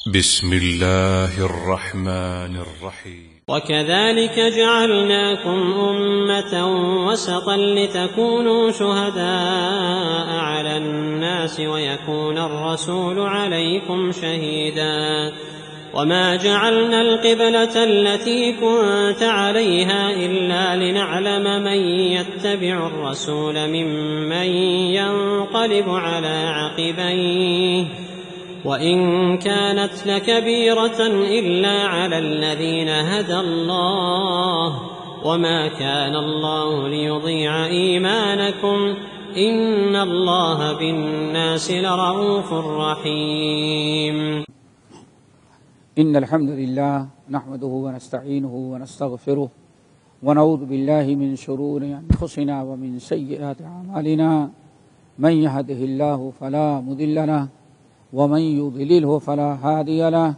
بسم الله الرحمن الرحيم. وكذلك جعلناكم أمة وسطا لتكونوا شهداء على الناس ويكون الرسول عليكم شهيدا وما جعلنا القبلة التي كنت عليها إلا لنعلم من يتبع الرسول ممن ينقلب على عقبيه وإن كانت لكبيرة إلا على الذين هدى الله وما كان الله ليضيع إيمانكم إن الله بالناس لرؤوف رحيم. إن الحمد لله نحمده ونستعينه ونستغفره ونعوذ بالله من شرور أنفسنا ومن سيئات أعمالنا من يهده الله فلا مضل له ومن يضلله فلا هادي له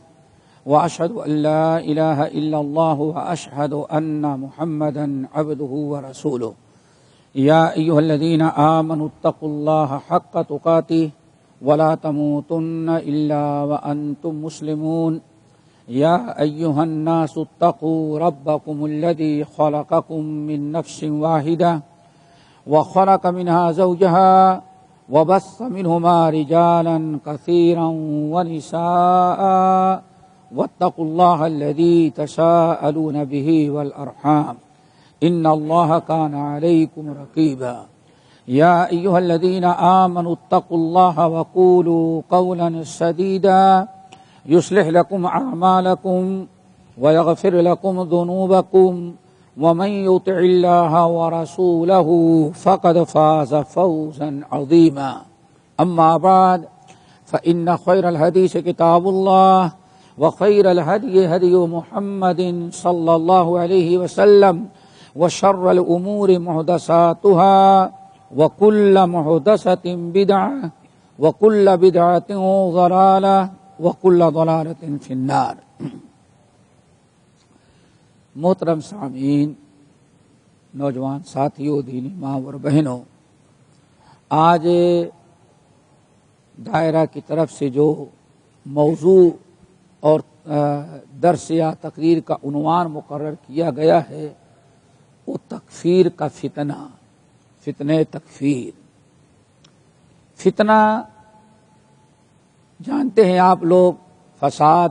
وأشهد أن لا إله إلا الله وأشهد أن محمدا عبده ورسوله. يا أيها الذين آمنوا اتقوا الله حق تقاته ولا تموتن إلا وأنتم مسلمون. يا أيها الناس اتقوا ربكم الذي خلقكم من نفس واحدة وخلق منها زوجها وبث منهما رجالا كثيرا ونساء واتقوا الله الذي تساءلون به والأرحام إن الله كان عليكم رقيبا. يا أيها الذين آمنوا اتقوا الله وقولوا قولا سديدا يصلح لكم أعمالكم ويغفر لكم ذنوبكم ومن يطع الله ورسوله فقد فاز فوزا عظيما. أما بعد فإن خير الحديث كتاب الله وخير الهدي هدي محمد صلى الله عليه وسلم وشر الأمور محدثاتها وكل محدثة بدعة وكل بدعة ضلالة وكل ضلالة في النار. محترم سامعین، نوجوان ساتھیوں، دینی ماں اور بہنوں، آج دائرہ کی طرف سے جو موضوع اور درس یا تقریر کا عنوان مقرر کیا گیا ہے وہ تکفیر کا فتنہ، فتنہ تکفیر۔ فتنہ جانتے ہیں آپ لوگ، فساد،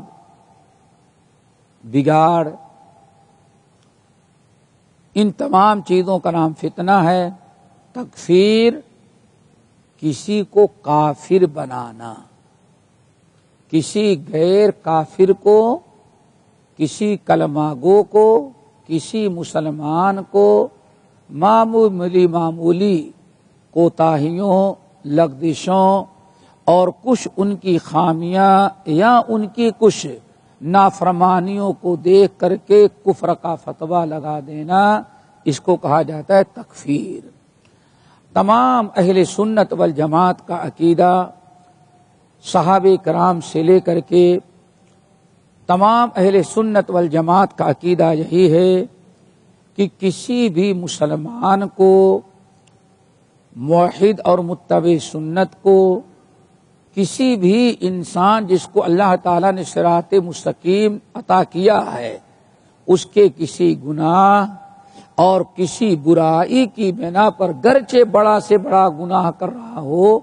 بگاڑ، ان تمام چیزوں کا نام فتنہ ہے۔ تکفیر کسی کو کافر بنانا، کسی غیر کافر کو، کسی کلمہ گو کو، کسی مسلمان کو معمولی کوتاہیوں، لغزشوں اور کچھ ان کی خامیاں یا ان کی کچھ نافرمانیوں کو دیکھ کر کے کفر کا فتویٰ لگا دینا، اس کو کہا جاتا ہے تکفیر۔ تمام اہل سنت والجماعت کا عقیدہ، صحابہ کرام سے لے کر کے تمام اہل سنت والجماعت کا عقیدہ یہی ہے کہ کسی بھی مسلمان کو، موحد اور متبع سنت کو، کسی بھی انسان جس کو اللہ تعالیٰ نے صراط مستقیم عطا کیا ہے، اس کے کسی گناہ اور کسی برائی کی بنا پر گرچہ بڑا سے بڑا گناہ کر رہا ہو،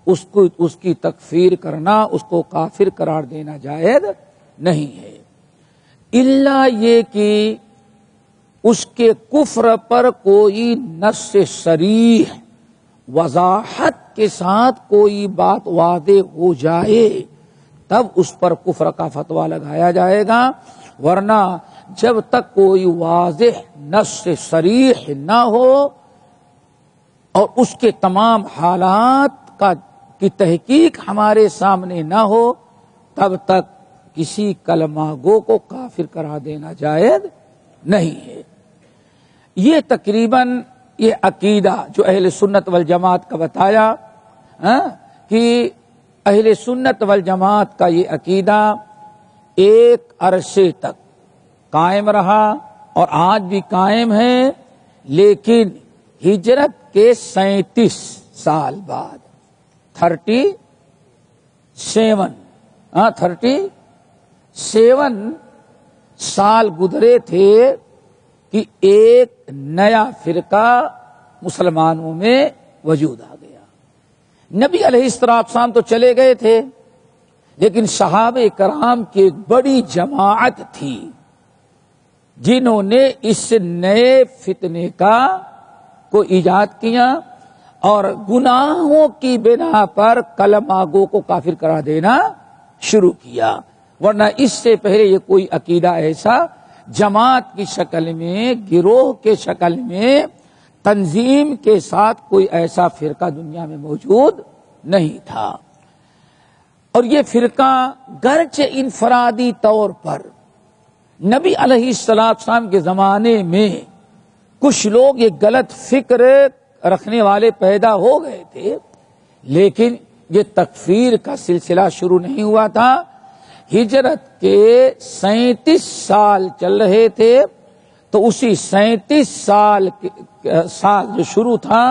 اس کی تکفیر کرنا، اس کو کافر قرار دینا جائز نہیں ہے، الا یہ کہ اس کے کفر پر کوئی نص صریح، وضاحت کے ساتھ کوئی بات واضح ہو جائے تب اس پر کفر کا فتویٰ لگایا جائے گا، ورنہ جب تک کوئی واضح نص صریح نہ ہو اور اس کے تمام حالات کی تحقیق ہمارے سامنے نہ ہو تب تک کسی کلمہ گو کو کافر قرار دینا جائز نہیں ہے۔ یہ تقریباً یہ عقیدہ جو اہل سنت والجماعت کا بتایا کہ اہل سنت والجماعت کا یہ عقیدہ ایک عرصے تک قائم رہا اور آج بھی قائم ہے، لیکن ہجرت کے 37 سال بعد 37 7 سال گزرے تھے کہ ایک نیا فرقہ مسلمانوں میں وجود آ گیا۔ نبی علیہ السلام تو چلے گئے تھے، لیکن صحابہ کرام کی ایک بڑی جماعت تھی جنہوں نے اس نئے فتنے کو ایجاد کیا اور گناہوں کی بنا پر کلمہ گو کو کافر قرار دینا شروع کیا، ورنہ اس سے پہلے یہ کوئی عقیدہ ایسا جماعت کی شکل میں، گروہ کے شکل میں، تنظیم کے ساتھ کوئی ایسا فرقہ دنیا میں موجود نہیں تھا۔ اور یہ فرقہ گرچہ انفرادی طور پر نبی علیہ السلام کے زمانے میں کچھ لوگ یہ غلط فکر رکھنے والے پیدا ہو گئے تھے، لیکن یہ تکفیر کا سلسلہ شروع نہیں ہوا تھا۔ ہجرت کے 37 سال چل رہے تھے، تو اسی 37 سال جو شروع تھا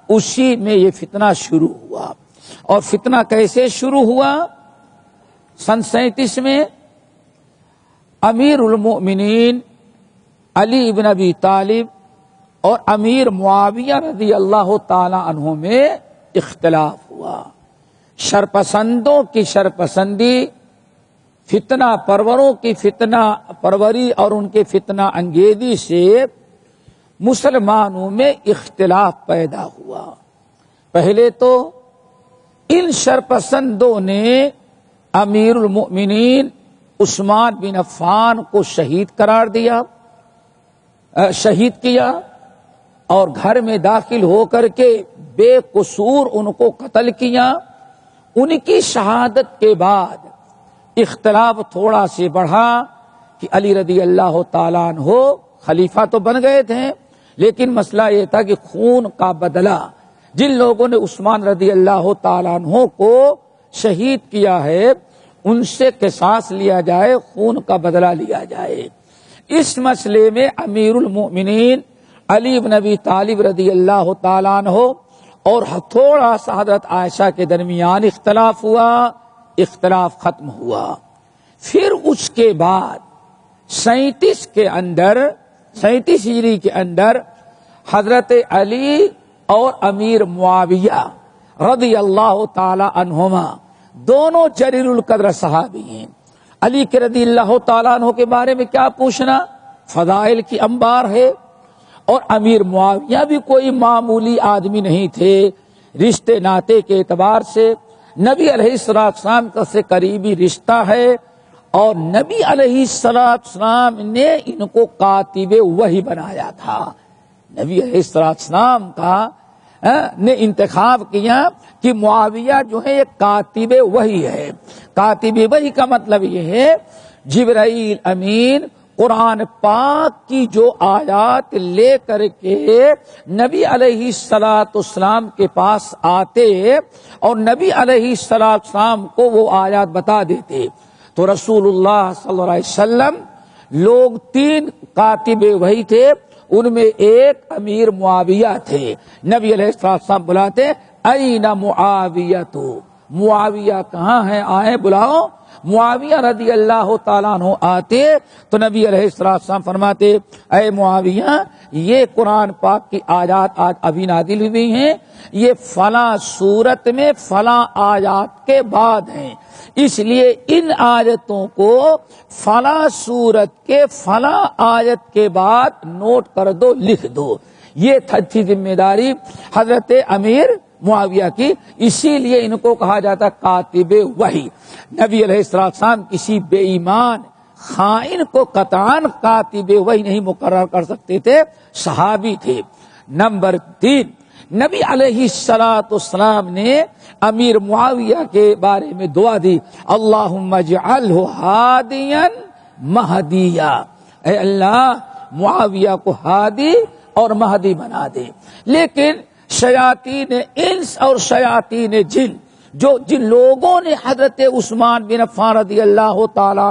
اسی میں یہ فتنہ شروع ہوا۔ اور فتنہ کیسے شروع ہوا؟ سن 37 میں امیر المؤمنین علی ابن ابی طالب اور امیر معاویہ رضی اللہ تعالی عنہ میں اختلاف ہوا۔ شرپسندوں کی شرپسندی، فتنہ پروروں کی فتنہ پروری اور ان کے فتنہ انگیزی سے مسلمانوں میں اختلاف پیدا ہوا۔ پہلے تو ان شرپسندوں نے امیر المؤمنین عثمان بن عفان کو شہید قرار دیا، شہید کیا، اور گھر میں داخل ہو کر کے بے قصور ان کو قتل کیا۔ ان کی شہادت کے بعد اختلاف تھوڑا سے بڑھا کہ علی رضی اللہ تعالیٰ عنہ خلیفہ تو بن گئے تھے، لیکن مسئلہ یہ تھا کہ خون کا بدلہ، جن لوگوں نے عثمان رضی اللہ تعالیٰ عنہ کو شہید کیا ہے ان سے قصاص لیا جائے، خون کا بدلہ لیا جائے۔ اس مسئلے میں امیر المؤمنین علی بن ابی طالب رضی اللہ تعالیٰ عنہ اور تھوڑا سا حضرت عائشہ کے درمیان اختلاف ہوا، اختلاف ختم ہوا۔ پھر اس کے بعد 37 ہجری کے اندر حضرت علی اور امیر معاویہ رضی اللہ تعالی عنہما دونوں جلیل القدر صحابی ہیں۔ علی کے رضی اللہ تعالیٰ عنہ کے بارے میں کیا پوچھنا، فضائل کی انبار ہے، اور امیر معاویہ بھی کوئی معمولی آدمی نہیں تھے، رشتے ناتے کے اعتبار سے نبی علیہ السلام کا سے قریبی رشتہ ہے، اور نبی علیہ السلام نے ان کو کاتب وحی بنایا تھا۔ نبی علیہ السلام کا نے انتخاب کیا کہ معاویہ جو ہے یہ کاتب وحی ہے۔ کاتب وحی کا مطلب یہ ہے جبرائیل امین قرآن پاک کی جو آیات لے کر کے نبی علیہ السلام کے پاس آتے اور نبی علیہ السلام کو وہ آیات بتا دیتے، تو رسول اللہ صلی اللہ علیہ وسلم لوگ 3 کاتب وحی تھے، ان میں ایک امیر معاویہ تھے۔ نبی علیہ السلام بلاتے اینا معاویہ، تو معاویہ کہاں ہیں، آئے بلاؤ۔ معاویہ رضی اللہ تعالیٰ عنہ آتے تو نبی علیہ السلام فرماتے اے معاویہ، یہ قرآن پاک کی آیات آج ابھی نازل ہوئی ہیں، یہ فلاں سورت میں فلاں آیات کے بعد ہیں، اس لیے ان آیتوں کو فلاں سورت کے فلاں آیت کے بعد نوٹ کر دو، لکھ دو۔ یہ تھی ذمہ داری حضرت امیر معاویہ کی، اسی لیے ان کو کہا جاتا کاتب وحی۔ نبی علیہ السلام کسی بے ایمان خائن کو قطعاً کاتب وحی نہیں مقرر کر سکتے تھے، صحابی تھے۔ نمبر 3، نبی علیہ السلام نے امیر معاویہ کے بارے میں دعا دی، اللہم اجعلہ ہادیا مہدیا، اے اللہ معاویہ کو ہادی اور مہدی بنا دے۔ لیکن شیاطین انس اور شیاطین جن جن لوگوں نے حضرت عثمان بن عفان رضی اللہ تعالیٰ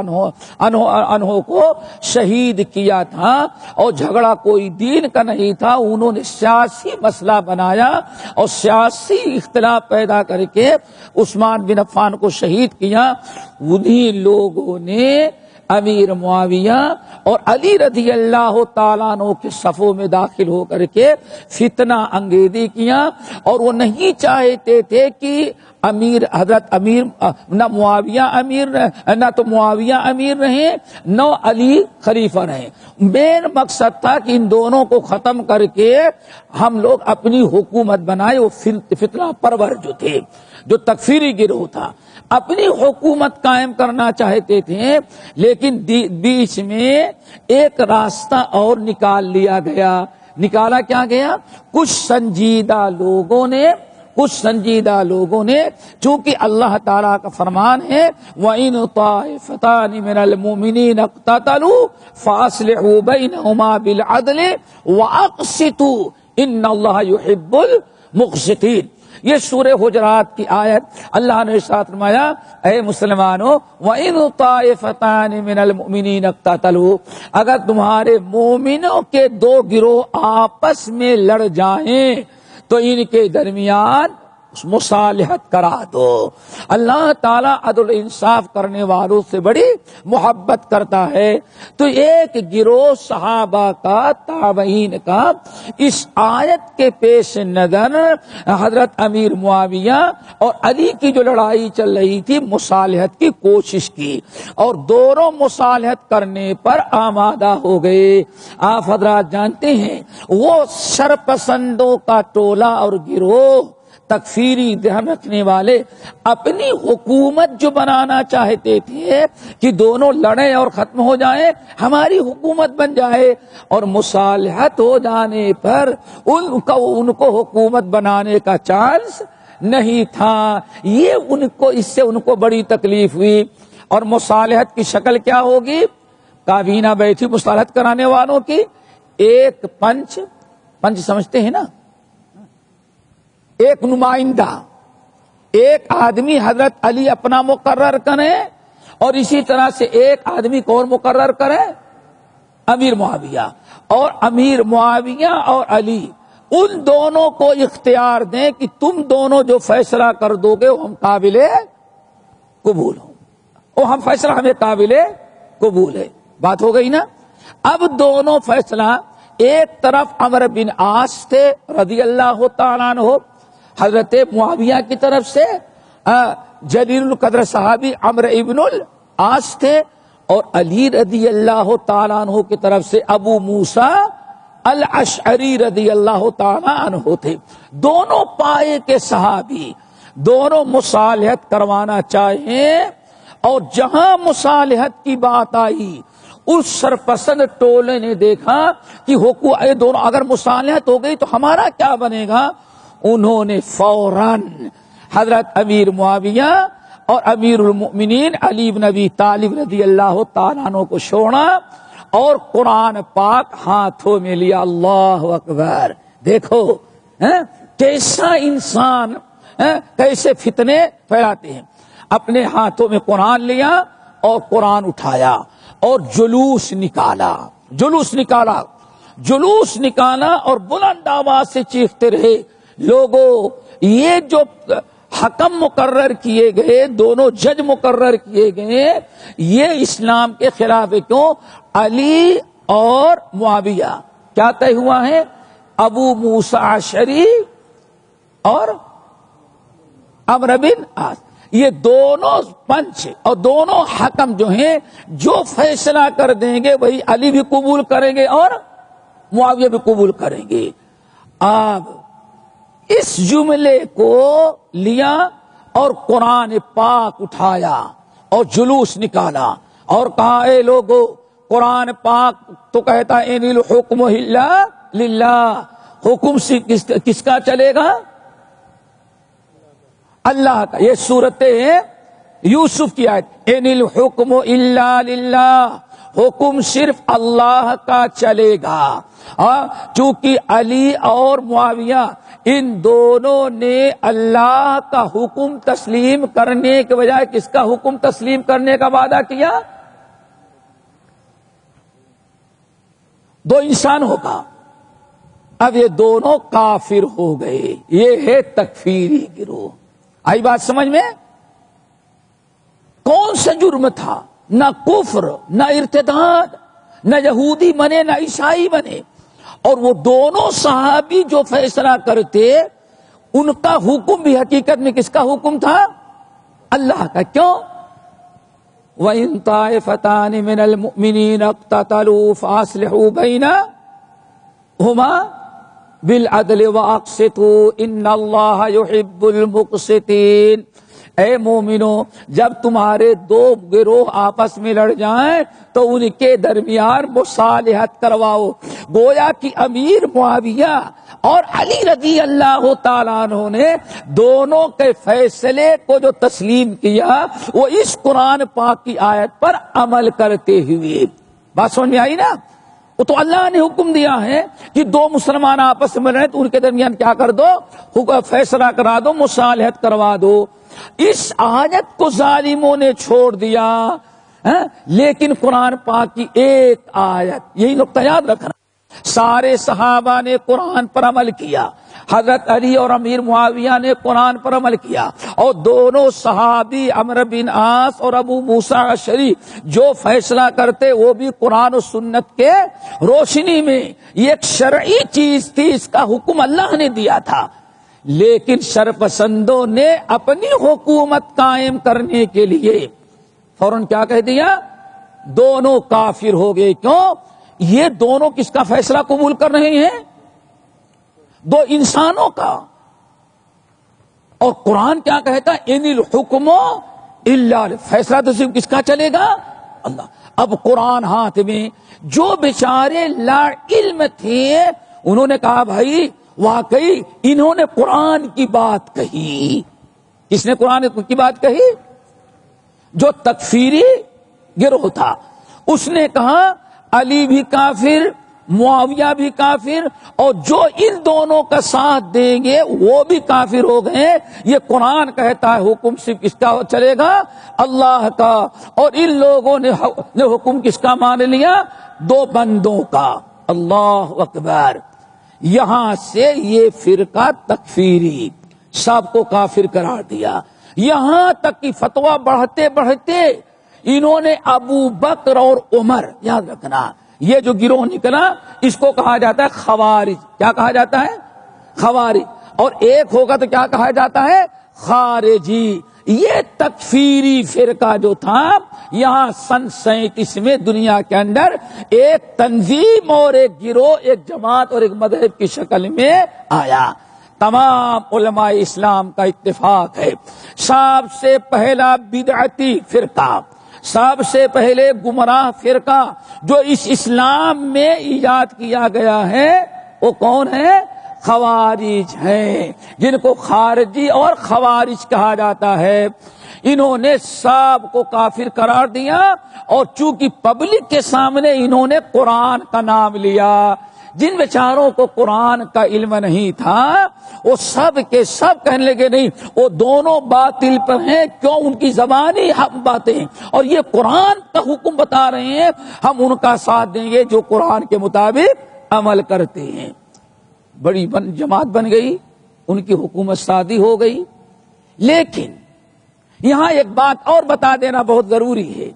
عنہ کو شہید کیا تھا، اور جھگڑا کوئی دین کا نہیں تھا، انہوں نے سیاسی مسئلہ بنایا اور سیاسی اختلاف پیدا کر کے عثمان بن عفان کو شہید کیا، انہی لوگوں نے امیر معاویہ اور علی رضی اللہ تعالیٰ عنہ کے صفوں میں داخل ہو کر کے فتنہ انگیزی کیا، اور وہ نہیں چاہتے تھے کہ نہ معاویہ امیر رہیں نہ علی خلیفہ رہیں۔ مین مقصد تھا کہ ان دونوں کو ختم کر کے ہم لوگ اپنی حکومت بنائے۔ وہ فتنہ پرور جو تھے، جو تکفیری گروہ تھا، اپنی حکومت قائم کرنا چاہتے تھے، لیکن بیچ میں ایک راستہ اور نکال لیا گیا۔ نکالا کیا گیا؟ کچھ سنجیدہ لوگوں نے چونکہ اللہ تعالیٰ کا فرمان ہے وَإِنْ طَائِفَتَانِ مِنَ الْمُؤْمِنِينَ اقْتَتَلُوا فَأَصْلِحُوا بَيْنَهُمَا بِالْعَدْلِ وَأَقْسِطُوا إِنَّ اللَّهَ يُحِبُّ الْمُقْسِطِينَ۔ یہ سورہ حجرات کی آیت، اللہ نے ارشاد فرمایا اے مسلمانوں وَإِنْ طَائِفَتَانِ مِنَ الْمُؤْمِنِينَ اقْتَتَلُوا، اگر تمہارے مومنوں کے دو گروہ آپس میں لڑ جائیں تو ان کے درمیان مصالحت کرا دو۔ اللہ تعالیٰ عدل انصاف کرنے والوں سے بڑی محبت کرتا ہے۔ تو ایک گروہ صحابہ کا، تابعین کا، اس آیت کے پیش نظر حضرت امیر معاویہ اور علی کی جو لڑائی چل رہی تھی، مصالحت کی کوشش کی، اور دونوں مصالحت کرنے پر آمادہ ہو گئے۔ آپ حضرات جانتے ہیں وہ شرپسندوں کا ٹولہ اور گروہ، تکفیری ذہن رکھنے والے، اپنی حکومت جو بنانا چاہتے تھے کہ دونوں لڑیں اور ختم ہو جائیں، ہماری حکومت بن جائے، اور مصالحت ہو جانے پر ان کو حکومت بنانے کا چانس نہیں تھا۔ اس سے ان کو بڑی تکلیف ہوئی۔ اور مصالحت کی شکل کیا ہوگی؟ کابینہ بیٹھی مصالحت کرانے والوں کی، ایک پنچ سمجھتے ہیں نا، ایک نمائندہ، ایک آدمی حضرت علی اپنا مقرر کرے، اور اسی طرح سے ایک آدمی کون مقرر کرے؟ امیر معاویہ۔ اور امیر معاویہ اور علی ان دونوں کو اختیار دیں کہ تم دونوں جو فیصلہ کر دو گے وہ ہم قابل قبول ہوں، اور ہم فیصلہ ہمیں قابل قبول ہے۔ بات ہو گئی نا؟ اب دونوں فیصلہ، ایک طرف عمرو بن عاص تھے رضی اللہ تعالیٰ عنہ، حضرت معاویہ کی طرف سے جلیل القدر صحابی عمرو ابن العاص تھے، اور علی رضی اللہ تعالیٰ عنہ کی طرف سے ابو موسیٰ الاشعری رضی اللہ تعالیٰ عنہ تھے۔ دونوں پائے کے صحابی، دونوں مصالحت کروانا چاہیں، اور جہاں مصالحت کی بات آئی اس سرپسند ٹولے نے دیکھا کہ دونوں اگر مصالحت ہو گئی تو ہمارا کیا بنے گا، انہوں نے فوراً حضرت امیر معاویہ اور امیر المؤمنین علی بن ابی طالب رضی اللہ تعالیٰ عنہ کو چھوڑا اور قرآن پاک ہاتھوں میں لیا۔ اللہ اکبر! دیکھو کیسا انسان کیسے فتنے پھیلاتے ہیں۔ اپنے ہاتھوں میں قرآن لیا اور قرآن اٹھایا اور جلوس نکالا اور بلند آواز سے چیختے رہے، لوگوں یہ جو حکم مقرر کیے گئے، دونوں جج مقرر کیے گئے، یہ اسلام کے خلاف ہے۔ کیوں؟ علی اور معاویہ کیا طے ہوا ہے؟ ابو موسیٰ اشعری اور عمرو بن عاص، یہ دونوں پنچ اور دونوں حکم جو ہیں، جو فیصلہ کر دیں گے وہی علی بھی قبول کریں گے اور معاویہ بھی قبول کریں گے۔ اب اس جملے کو لیا اور قرآن پاک اٹھایا اور جلوس نکالا اور کہا اے لوگو، قرآن پاک تو کہتا ہے ان الحکم الا للہ، حکم کس کا چلے گا؟ اللہ کا۔ یہ سورت یوسف کی آیت، ان الحکم الا للہ، حکم صرف اللہ کا چلے گا. چونکہ علی اور معاویہ ان دونوں نے اللہ کا حکم تسلیم کرنے کے بجائے کس کا حکم تسلیم کرنے کا وعدہ کیا؟ دو انسانوں کا. اب یہ دونوں کافر ہو گئے. یہ ہے تکفیری گروہ. آئی بات سمجھ میں؟ کون سا جرم تھا؟ نہ کفر، نہ ارتداد، نہ یہودی بنے نہ عیسائی بنے. اور وہ دونوں صحابی جو فیصلہ کرتے ان کا حکم بھی حقیقت میں کس کا حکم تھا؟ اللہ کا. کیوں؟ وَإِن طَائِفَتَانِ مِنَ الْمُؤْمِنِينَ اقْتَتَلُوا فَأَصْلِحُوا بَيْنَهُمَا بِالْعَدْلِ وَأَقْسِطُوا إِنَّ اللَّهَ يُحِبُّ الْمُقْسِطِينَ. اے مومنو، جب تمہارے دو گروہ آپس میں لڑ جائیں تو ان کے درمیان مصالحت کرواؤ. گویا کہ امیر معاویہ اور علی رضی اللہ تعالیٰ عنہ نے دونوں کے فیصلے کو جو تسلیم کیا وہ اس قرآن پاک کی آیت پر عمل کرتے ہوئے. بات سمجھ میں آئی نا؟ وہ تو اللہ نے حکم دیا ہے کہ دو مسلمان آپس میں لڑیں تو ان کے درمیان کیا کر دو؟ فیصلہ کرا دو، مصالحت کروا دو. اس آیت کو ظالموں نے چھوڑ دیا. لیکن قرآن پاک کی ایک آیت، یہی نقطہ یاد رکھنا، سارے صحابہ نے قرآن پر عمل کیا. حضرت علی اور امیر معاویہ نے قرآن پر عمل کیا، اور دونوں صحابی عمرو بن عاص اور ابو موسیٰ اشعری جو فیصلہ کرتے وہ بھی قرآن و سنت کے روشنی میں. یہ ایک شرعی چیز تھی، اس کا حکم اللہ نے دیا تھا. لیکن شرپسندوں نے اپنی حکومت قائم کرنے کے لیے فوراً کیا کہہ دیا؟ دونوں کافر ہو گئے. کیوں؟ یہ دونوں کس کا فیصلہ قبول کر رہے ہیں؟ دو انسانوں کا. اور قرآن کیا کہتا ہے؟ ان الحکم الا، فیصلہ تو صرف کس کا چلے گا؟ اللہ. اب قرآن ہاتھ میں، جو بیچارے لا علم تھے انہوں نے کہا بھائی واقعی انہوں نے قرآن کی بات کہی. کس نے قرآن کی بات کہی؟ جو تکفیری گروہ تھا اس نے کہا علی بھی کافر، معاویہ بھی کافر، اور جو ان دونوں کا ساتھ دیں گے وہ بھی کافر ہو گئے. یہ قرآن کہتا ہے حکم صرف کس کا چلے گا؟ اللہ کا. اور ان لوگوں نے حکم کس کا مان لیا؟ دو بندوں کا. اللہ اکبر. یہاں سے یہ فرقہ تکفیری سب کو کافر قرار دیا. یہاں تک کہ فتویٰ بڑھتے بڑھتے انہوں نے ابو بکر اور عمر، یاد رکھنا یہ جو گروہ نکلا اس کو کہا جاتا ہے خوارج. کیا کہا جاتا ہے؟ خوارج. اور ایک ہوگا تو کیا کہا جاتا ہے؟ خارجی. یہ تکفیری فرقہ جو تھا یہاں سن 37 میں دنیا کے اندر ایک تنظیم اور ایک گروہ، ایک جماعت اور ایک مذہب کی شکل میں آیا. تمام علماء اسلام کا اتفاق ہے سب سے پہلا بدعتی فرقہ، سب سے پہلے گمراہ فرقہ جو اس اسلام میں ایجاد کیا گیا ہے وہ کون ہے؟ خوارج ہیں، جن کو خارجی اور خوارج کہا جاتا ہے. انہوں نے سب کو کافر قرار دیا، اور چونکہ پبلک کے سامنے انہوں نے قرآن کا نام لیا. جن بیچاروں کو قرآن کا علم نہیں تھا وہ سب کے سب کہنے لگے نہیں وہ دونوں باطل پر ہیں. کیوں؟ ان کی زبانی حق باتیں اور یہ قرآن کا حکم بتا رہے ہیں، ہم ان کا ساتھ دیں گے جو قرآن کے مطابق عمل کرتے ہیں. بڑی جماعت بن گئی، ان کی حکومت سادی ہو گئی. لیکن یہاں ایک بات اور بتا دینا بہت ضروری ہے.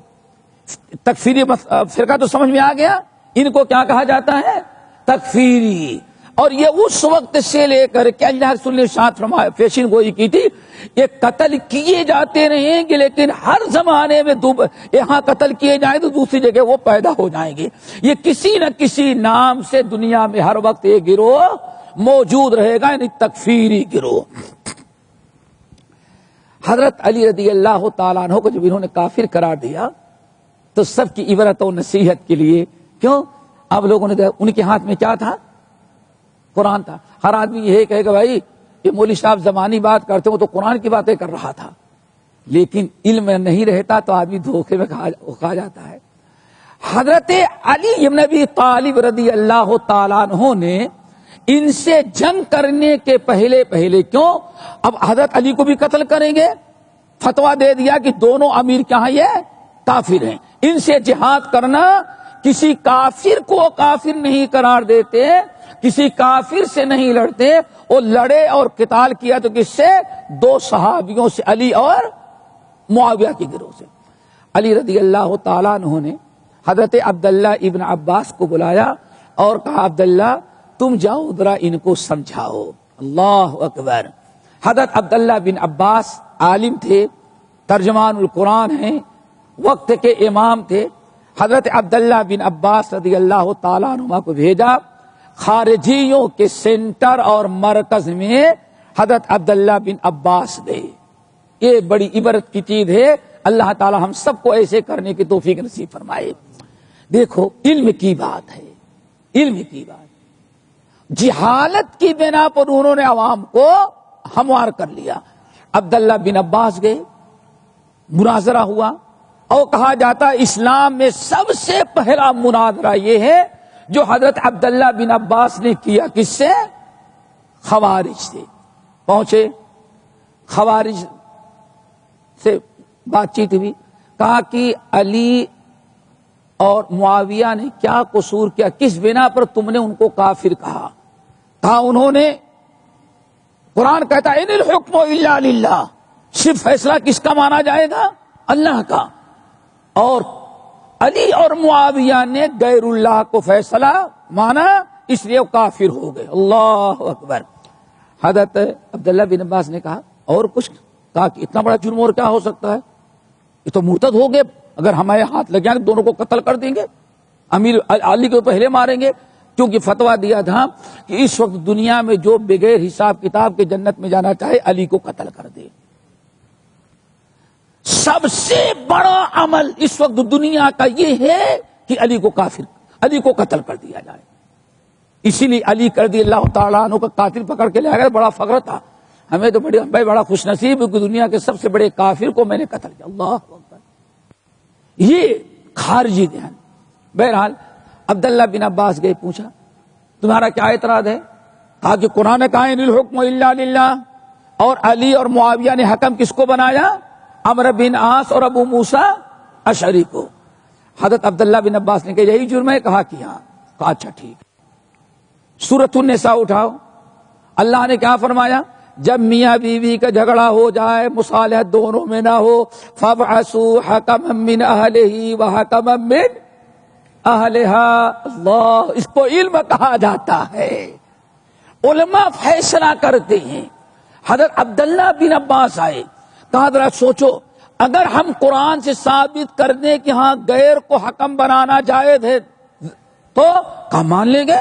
تکفیری فرقہ تو سمجھ میں آ گیا، ان کو کیا کہا جاتا ہے؟ تکفیری. اور یہ اس وقت سے لے کر کے اللہ رسول نے ارشاد فرمایا، پیشین گوئی کی تھی، یہ قتل کیے جاتے رہیں گے لیکن ہر زمانے میں یہاں قتل کیے جائیں تو دوسری جگہ وہ پیدا ہو جائیں گے. یہ کسی نہ کسی نام سے دنیا میں ہر وقت یہ گروہ موجود رہے گا، یعنی تکفیری گروہ. حضرت علی رضی اللہ تعالیٰ عنہ کو جب انہوں نے کافر قرار دیا تو سب کی عبرت و نصیحت کے لیے، کیوں؟ اب لوگوں نے ان کے ہاتھ میں کیا تھا؟ قرآن تھا. ہر آدمی یہ کہے گا بھائی یہ مولوی صاحب زمانی بات کرتے ہو تو قرآن کی باتیں کر رہا تھا. لیکن علم نہیں رہتا تو آدمی دھوکے میں کھا جاتا ہے. حضرت علی بن ابی طالب رضی اللہ تعالیٰ عنہ نے ان سے جنگ کرنے کے پہلے کیوں اب حضرت علی کو بھی قتل کریں گے، فتویٰ دے دیا کہ دونوں امیر کیا ہیں، یہ کافر ہیں، ان سے جہاد کرنا، کسی کافر کو کافر نہیں قرار دیتے، کسی کافر سے نہیں لڑتے، وہ لڑے اور قتال کیا تو کس سے؟ دو صحابیوں سے، علی اور معاویہ کے گروہ سے۔ علی رضی اللہ تعالیٰ عنہ نے حضرت عبداللہ ابن عباس کو بلایا اور کہا عبداللہ تم جاؤ ذرا ان کو سمجھاؤ۔ اللہ اکبر۔ حضرت عبداللہ بن عباس عالم تھے، ترجمان القرآن ہیں، وقت کے امام تھے۔ حضرت عبداللہ بن عباس رضی اللہ تعالیٰ عنہ کو بھیجا، خارجیوں کے سینٹر اور مرکز میں حضرت عبداللہ بن عباس گئے۔ یہ بڑی عبرت کی چیز ہے، اللہ تعالی ہم سب کو ایسے کرنے کی توفیق نصیب فرمائے۔ دیکھو علم کی بات ہے، علم کی بات، جہالت کی بنا پر انہوں نے عوام کو ہموار کر لیا۔ عبداللہ بن عباس گئے، مناظرہ ہوا، اور کہا جاتا اسلام میں سب سے پہلا مناظرہ یہ ہے جو حضرت عبداللہ بن عباس نے کیا، کس سے؟ خوارج سے۔ پہنچے، خوارج سے بات چیت ہوئی، کہا کہ علی اور معاویہ نے کیا قصور کیا، کس بنا پر تم نے ان کو کافر کہا؟ کہا انہوں نے، قرآن کہتا ہے ان الحکم الا للہ، صرف فیصلہ کس کا مانا جائے گا؟ اللہ کا، اور علی اور معاویہ نے غیر اللہ کو فیصلہ مانا، اس لیے وہ کافر ہو گئے۔ اللہ اکبر۔ حضرت عبداللہ بن عباس نے کہا اور کچھ؟ کہا کہ اتنا بڑا جرم اور کیا ہو سکتا ہے، یہ تو مرتد ہو گئے، اگر ہمارے ہاتھ لگ جائیں دونوں کو قتل کر دیں گے، امیر علی کو پہلے ماریں گے، کیونکہ فتویٰ دیا تھا کہ اس وقت دنیا میں جو بغیر حساب کتاب کے جنت میں جانا چاہے علی کو قتل کر دے۔ سب سے بڑا عمل اس وقت دنیا کا یہ ہے کہ علی کو قتل کر دیا جائے۔ اسی لیے علی رضی اللہ تعالیٰ عنہ کا قاتل پکڑ کے لے گئے، بڑا فخر تھا ہمیں تو، بڑا خوش نصیب کہ دنیا کے سب سے بڑے کافر کو میں نے قتل کیا۔ اللہ اکبر۔ یہ خارجی دھیان۔ بہرحال عبداللہ بن عباس گئے، پوچھا تمہارا کیا اعتراض ہے؟ کہا کہ قرآن کہا ان الحکم الا للہ، اور علی اور معاویہ نے حکم کس کو بنایا؟ عمرو بن عاص اور ابو موسیٰ اشعری کو۔ حضرت عبداللہ بن عباس نے کہا یہی جرم ہے؟ کہا کہ ہاں۔ کہا اچھا ٹھیک۔ سورۃ النساء اٹھاؤ، اللہ نے کیا فرمایا؟ جب میاں بیوی کا جھگڑا ہو جائے، مصالحت دونوں میں نہ ہو، فَابْعَثُوا حَكَمًا مِّنْ أَهْلِهِ وَحَكَمًا مِّنْ أَهْلِهَا۔ اللہ، اس کو علم کہا جاتا ہے، علماء فیصلہ کرتے ہیں۔ حضرت عبداللہ بن عباس آئے، کہا ذرا سوچو، اگر ہم قرآن سے ثابت کر دیں کہ ہاں غیر کو حکم بنانا جائز ہے تو کہا مان لیں گے؟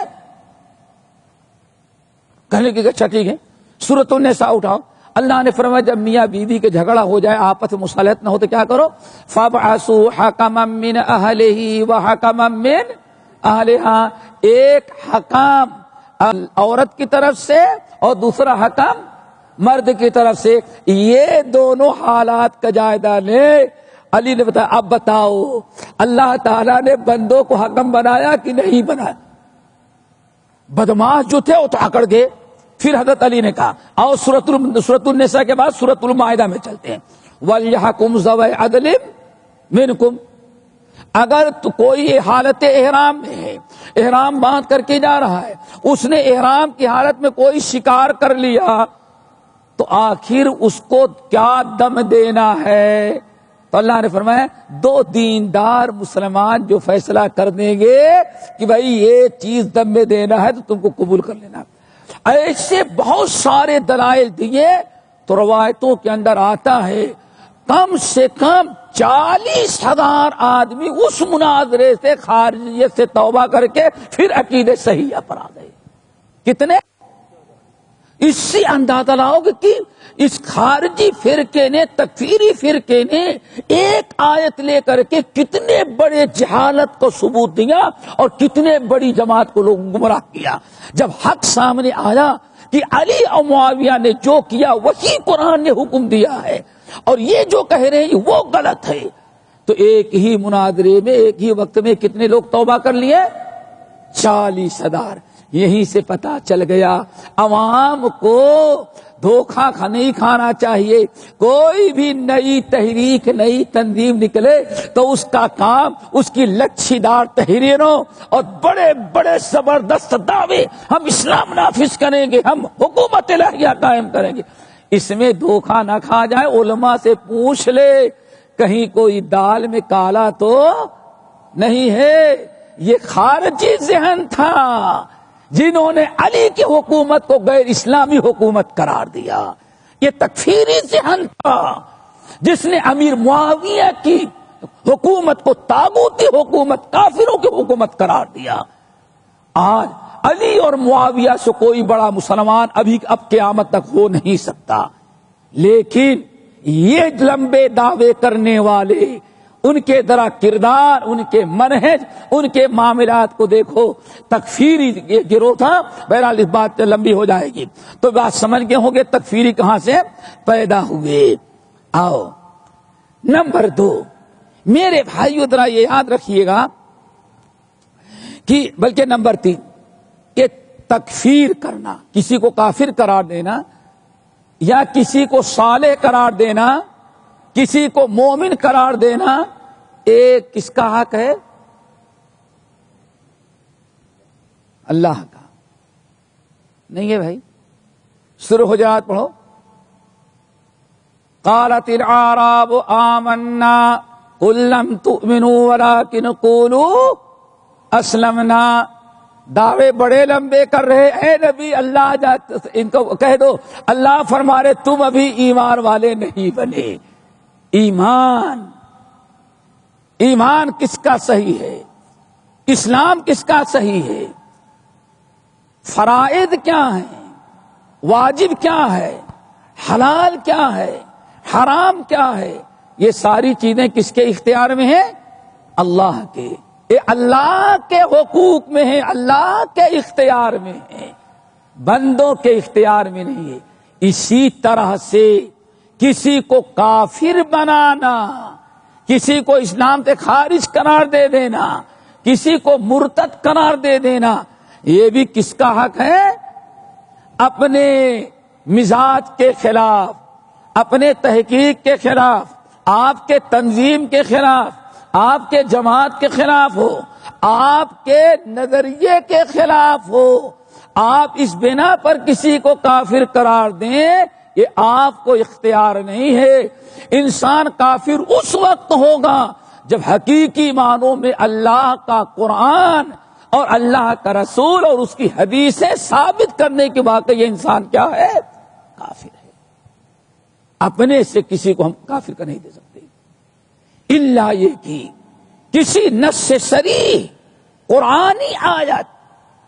کہنے کی اچھا ٹھیک ہے۔ سورۃ النساء اٹھاؤ، اللہ نے فرمایا جب میاں بیوی کے جھگڑا ہو جائے، آپس میں مصالحت نہ ہو تو کیا کرو؟ فَابْعَثُوا حَكَمًا مِّنْ أَهْلِهِ وَحَكَمًا مِّنْ أَهْلِهَا، ایک حکام عورت کی طرف سے اور دوسرا حکم مرد کی طرف سے، یہ دونوں حالات کا جائزہ لے۔ علی نے بتایا اب بتاؤ اللہ تعالیٰ نے بندوں کو حکم بنایا کہ نہیں بنایا؟ بدماش جو تھے وہ تو اکڑ گئے۔ پھر حضرت علی نے کہا آؤ سورۃ النساء کے بعد سورۃ المائدہ میں چلتے ہیں۔ وَلْيَحْكُمْ ذَوَوْا عَدْلٍ مِّنْكُمْ، اگر تو کوئی حالت احرام میں ہے، احرام باندھ کر کے جا رہا ہے، اس نے احرام کی حالت میں کوئی شکار کر لیا تو آخر اس کو کیا دم دینا ہے؟ تو اللہ نے فرمایا دو دیندار مسلمان جو فیصلہ کر دیں گے کہ بھائی یہ چیز دم میں دینا ہے تو تم کو قبول کر لینا۔ ایسے بہت سارے دلائل دیے تو روایتوں کے اندر آتا ہے کم سے کم 40,000 آدمی اس مناظرے سے خارجیت سے توبہ کر کے پھر عقیدے صحیحہ پر آ گئے۔ کتنے؟ اس سے اندازہ لاؤ کہ اس خارجی فرقے نے، تکفیری فرقے نے ایک آیت لے کر کے کتنے بڑے جہالت کو ثبوت دیا اور کتنے بڑی جماعت کو لوگ گمراہ کیا۔ جب حق سامنے آیا کہ علی اور معاویہ نے جو کیا وہی قرآن نے حکم دیا ہے اور یہ جو کہہ رہے ہیں وہ غلط ہے، تو ایک ہی مناظرے میں ایک ہی وقت میں کتنے لوگ توبہ کر لیے؟ 40,000۔ یہیں سے پتا چل گیا عوام کو دھوکہ نہیں کھانا چاہیے۔ کوئی بھی نئی تحریک نئی تنظیم نکلے تو اس کا کام اس کی لچھی دار تحریروں اور بڑے بڑے زبردست دعوے، ہم اسلام نافذ کریں گے، ہم حکومت الہیہ قائم کریں گے، اس میں دھوکہ نہ کھا جائے۔ علماء سے پوچھ لے کہیں کوئی دال میں کالا تو نہیں ہے۔ یہ خارجی ذہن تھا جنہوں نے علی کی حکومت کو غیر اسلامی حکومت قرار دیا۔ یہ تکفیری ذہن تھا جس نے امیر معاویہ کی حکومت کو طاغوتی حکومت، کافروں کی حکومت قرار دیا۔ آج علی اور معاویہ سے کوئی بڑا مسلمان اب قیامت تک ہو نہیں سکتا، لیکن یہ لمبے دعوے کرنے والے، ان کے ذرا کردار، ان کے منہج، ان کے معاملات کو دیکھو۔ تکفیری گروہ تھا۔ بہرحال اس بات لمبی ہو جائے گی، تو بات سمجھ گئے ہوں گے تکفیری کہاں سے پیدا ہوئے۔ آؤ نمبر 2، میرے بھائیو ذرا یہ یاد رکھیے گا کہ بلکہ نمبر 3 کہ تکفیر کرنا، کسی کو کافر قرار دینا یا کسی کو صالح قرار دینا، کسی کو مومن قرار دینا، ایک کس کا حق ہے؟ اللہ کا۔ نہیں ہے بھائی؟ سورہ حجرات پڑھو۔ قالت الاعراب آمنا قل لم تؤمنوا ولكن قولوا اسلمنا۔ دعوے بڑے لمبے کر رہے، اے نبی اللہ ان کو کہہ دو، اللہ فرما رہے تم ابھی ایمان والے نہیں بنے۔ ایمان کس کا صحیح ہے؟ اسلام کس کا صحیح ہے؟ فرائض کیا ہیں؟ واجب کیا ہے؟ حلال کیا ہے؟ حرام کیا ہے؟ یہ ساری چیزیں کس کے اختیار میں ہیں؟ اللہ کے۔ یہ اللہ کے حقوق میں ہے، اللہ کے اختیار میں ہے، بندوں کے اختیار میں نہیں ہے۔ اسی طرح سے کسی کو کافر بنانا، کسی کو اسلام سے خارج قرار دے دینا، کسی کو مرتد قرار دے دینا، یہ بھی کس کا حق ہے؟ اپنے مزاج کے خلاف، اپنے تحقیق کے خلاف، آپ کے تنظیم کے خلاف، آپ کے جماعت کے خلاف ہو، آپ کے نظریے کے خلاف ہو، آپ اس بنا پر کسی کو کافر قرار دیں، یہ آپ کو اختیار نہیں ہے۔ انسان کافر اس وقت ہوگا جب حقیقی معنوں میں اللہ کا قرآن اور اللہ کا رسول اور اس کی حدیثیں ثابت کرنے کے واقع یہ انسان کیا ہے؟ کافر ہے۔ اپنے سے کسی کو ہم کافر کا نہیں دے سکتے، الا یہ کہ کسی نص صریح قرآنی آیت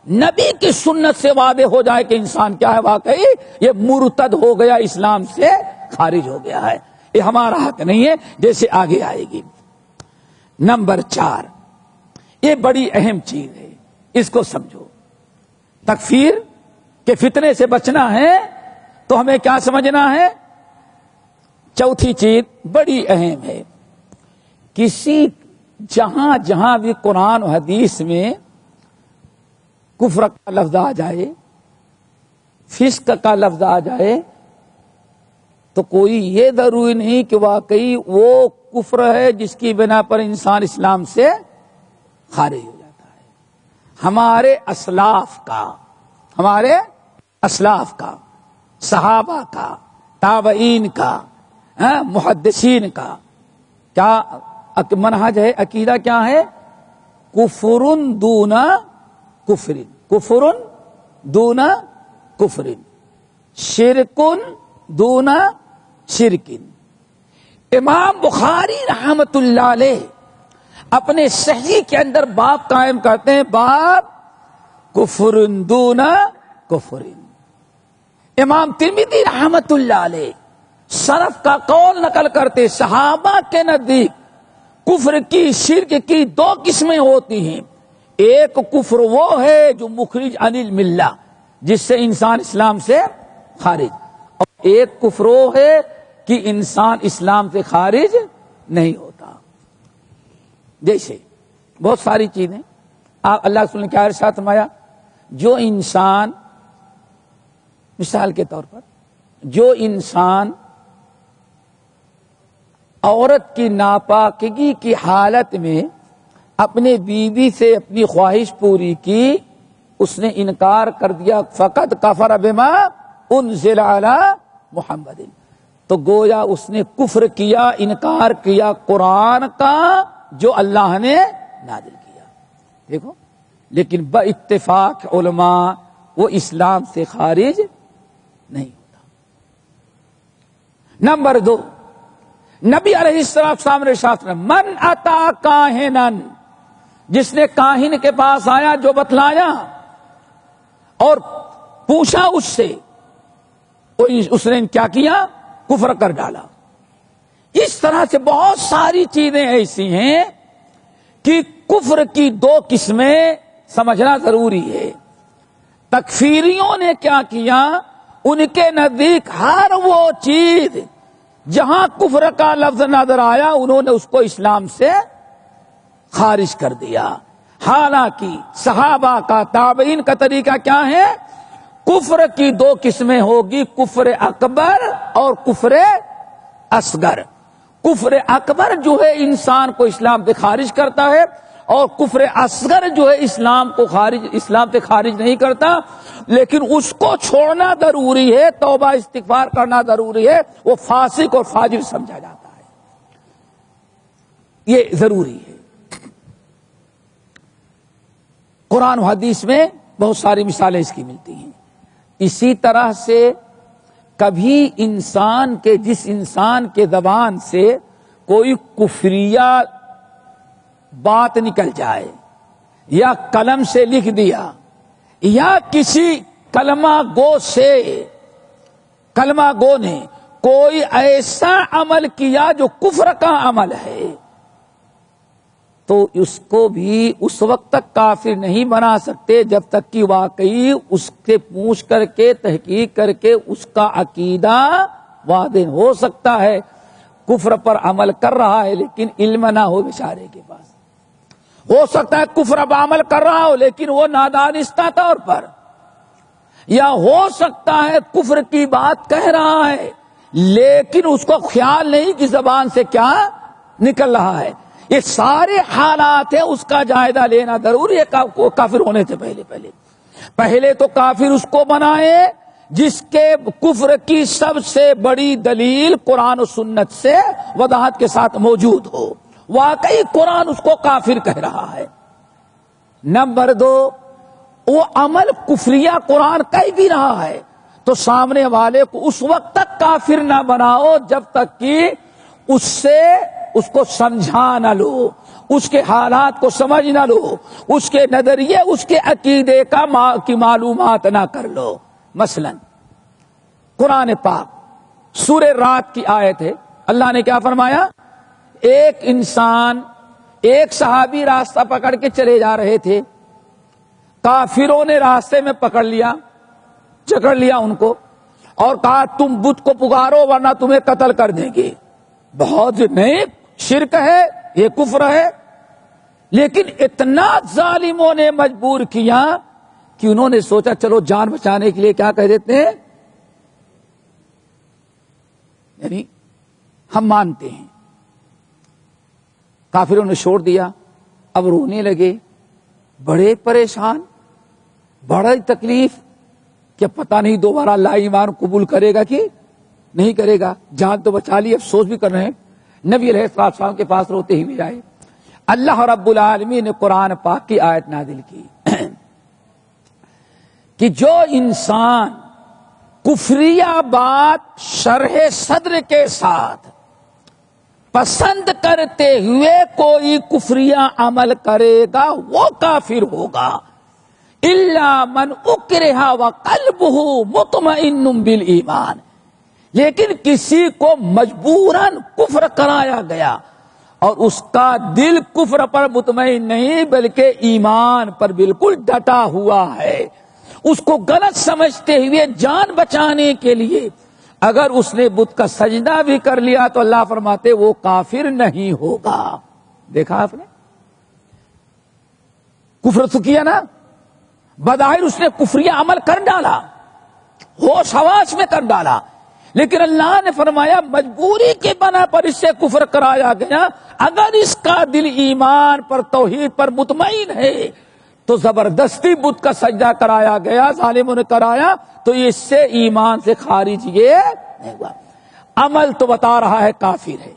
نبی کی سنت سے واضح ہو جائے کہ انسان کیا ہے، واقعی یہ مرتد ہو گیا، اسلام سے خارج ہو گیا ہے، یہ ہمارا حق نہیں ہے، جیسے آگے آئے گی۔ نمبر 4، یہ بڑی اہم چیز ہے، اس کو سمجھو۔ تکفیر کے فتنے سے بچنا ہے تو ہمیں کیا سمجھنا ہے؟ چوتھی چیز بڑی اہم ہے، کسی جہاں جہاں بھی قرآن و حدیث میں کفر کا لفظ آ جائے، فسق کا لفظ آ جائے، تو کوئی یہ ضروری نہیں کہ واقعی وہ کفر ہے جس کی بنا پر انسان اسلام سے خارج ہو جاتا ہے۔ ہمارے اسلاف کا، صحابہ کا، تابعین کا، محدثین کا کیا منہج ہے، عقیدہ کیا ہے؟ کفر دون کفر، کفر دون کفر، شرک دون شرک۔ امام بخاری رحمت اللہ علیہ اپنے صحیح کے اندر باب قائم کرتے ہیں، باب کفر دون کفر۔ امام ترمذی رحمت اللہ علیہ سلف کا قول نقل کرتے، صحابہ کے نزدیک کفر کی، شرک کی 2 قسمیں ہوتی ہیں۔ ایک کفر وہ ہے جو مخرج عن الملہ، جس سے انسان اسلام سے خارج، اور ایک کفر وہ ہے کہ انسان اسلام سے خارج نہیں ہوتا۔ جیسے بہت ساری چیزیں آپ اللہ رسول نے کیا ارشاد فرمایا، جو انسان مثال کے طور پر جو انسان عورت کی ناپاکیگی کی حالت میں اپنے بیوی سے اپنی خواہش پوری کی، اس نے انکار کر دیا، فقط کفر بما انزل علی محمد، تو گویا اس نے کفر کیا، انکار کیا قرآن کا جو اللہ نے نازل کیا۔ دیکھو، لیکن باتفاق علماء وہ اسلام سے خارج نہیں ہوتا۔ نمبر 2، نبی علیہ السلام نے ارشاد فرمایا، من اتا کاہنن، جس نے کاہن کے پاس آیا، جو بتلایا اور پوچھا اس سے، اس نے کیا کیا؟ کفر کر ڈالا۔ اس طرح سے بہت ساری چیزیں ایسی ہیں کہ کفر کی 2 قسمیں سمجھنا ضروری ہے۔ تکفیریوں نے کیا کیا؟ ان کے نزدیک ہر وہ چیز جہاں کفر کا لفظ نظر آیا انہوں نے اس کو اسلام سے خارج کر دیا۔ حالانکہ صحابہ کا، تابعین کا طریقہ کیا ہے؟ کفر کی 2 قسمیں ہوگی، کفر اکبر اور کفر اصغر۔ کفر اکبر جو ہے انسان کو اسلام سے خارج کرتا ہے، اور کفر اصغر جو ہے اسلام سے خارج نہیں کرتا، لیکن اس کو چھوڑنا ضروری ہے، توبہ استغفار کرنا ضروری ہے، وہ فاسق اور فاجر سمجھا جاتا ہے، یہ ضروری ہے۔ قرآن و حدیث میں بہت ساری مثالیں اس کی ملتی ہیں۔ اسی طرح سے کبھی جس انسان کے زبان سے کوئی کفریہ بات نکل جائے، یا قلم سے لکھ دیا، یا کسی کلمہ گو نے کوئی ایسا عمل کیا جو کفر کا عمل ہے، تو اس کو بھی اس وقت تک کافر نہیں بنا سکتے جب تک کہ واقعی اس سے پوچھ کر کے، تحقیق کر کے اس کا عقیدہ واضح ہو سکتا ہے۔ کفر پر عمل کر رہا ہے لیکن علم نہ ہو بیچارے کے پاس، ہو سکتا ہے کفر پر عمل کر رہا ہو لیکن وہ نادانستہ طور پر، یا ہو سکتا ہے کفر کی بات کہہ رہا ہے لیکن اس کو خیال نہیں کہ زبان سے کیا نکل رہا ہے۔ یہ سارے حالات ہیں، اس کا جائزہ لینا ضروری ہے کافر ہونے سے پہلے تو کافر اس کو بنائے جس کے کفر کی سب سے بڑی دلیل قرآن و سنت سے وضاحت کے ساتھ موجود ہو، واقعی قرآن اس کو کافر کہہ رہا ہے۔ نمبر 2، وہ عمل کفریہ قرآن کہہ بھی رہا ہے تو سامنے والے کو اس وقت تک کافر نہ بناؤ جب تک کہ اس کو سمجھا نہ لو، اس کے حالات کو سمجھ نہ لو، اس کے نظریے، اس کے عقیدے کی معلومات نہ کر لو۔ مثلا قرآن پاک سورہ رات کی آیت ہے، اللہ نے کیا فرمایا؟ ایک صحابی راستہ پکڑ کے چلے جا رہے تھے، کافروں نے راستے میں پکڑ لیا ان کو اور کہا تم بت کو پکارو ورنہ تمہیں قتل کر دیں گے۔ بہت نہیں، شرک ہے، یہ کفر ہے، لیکن اتنا ظالموں نے مجبور کیا کہ انہوں نے سوچا چلو جان بچانے کے لیے کیا کہہ دیتے ہیں، یعنی ہم مانتے ہیں۔ کافروں نے چھوڑ دیا، اب رونے لگے، بڑے پریشان، بڑی تکلیف کہ پتہ نہیں دوبارہ اللہ ایمان قبول کرے گا کہ نہیں کرے گا، جان تو بچا لی، افسوس بھی کر رہے ہیں۔ نبی علیہ السلام کے پاس روتے ہی بھی آئے، اللہ رب العالمین نے قرآن پاک کی آیت نازل کی کہ جو انسان کفریہ بات شرح صدر کے ساتھ پسند کرتے ہوئے کوئی کفریہ عمل کرے گا وہ کافر ہوگا، الا من اکرہ وقلبہ مطمئن بالایمان، لیکن کسی کو مجبوراً کفر کرایا گیا اور اس کا دل کفر پر مطمئن نہیں بلکہ ایمان پر بالکل ڈٹا ہوا ہے، اس کو غلط سمجھتے ہوئے جان بچانے کے لیے اگر اس نے بت کا سجدہ بھی کر لیا تو اللہ فرماتے وہ کافر نہیں ہوگا۔ دیکھا آپ نے، کفر تو کیا نا، بظاہر اس نے کفریہ عمل کر ڈالا، ہوش حواس میں کر ڈالا، لیکن اللہ نے فرمایا مجبوری کے بنا پر اس سے کفر کرایا گیا۔ اگر اس کا دل ایمان پر توحید پر مطمئن ہے تو زبردستی بت کا سجدہ کرایا گیا، ظالموں نے کرایا، تو اس سے ایمان سے خارج یہ نہیں ہوا۔ عمل تو بتا رہا ہے کافر ہے،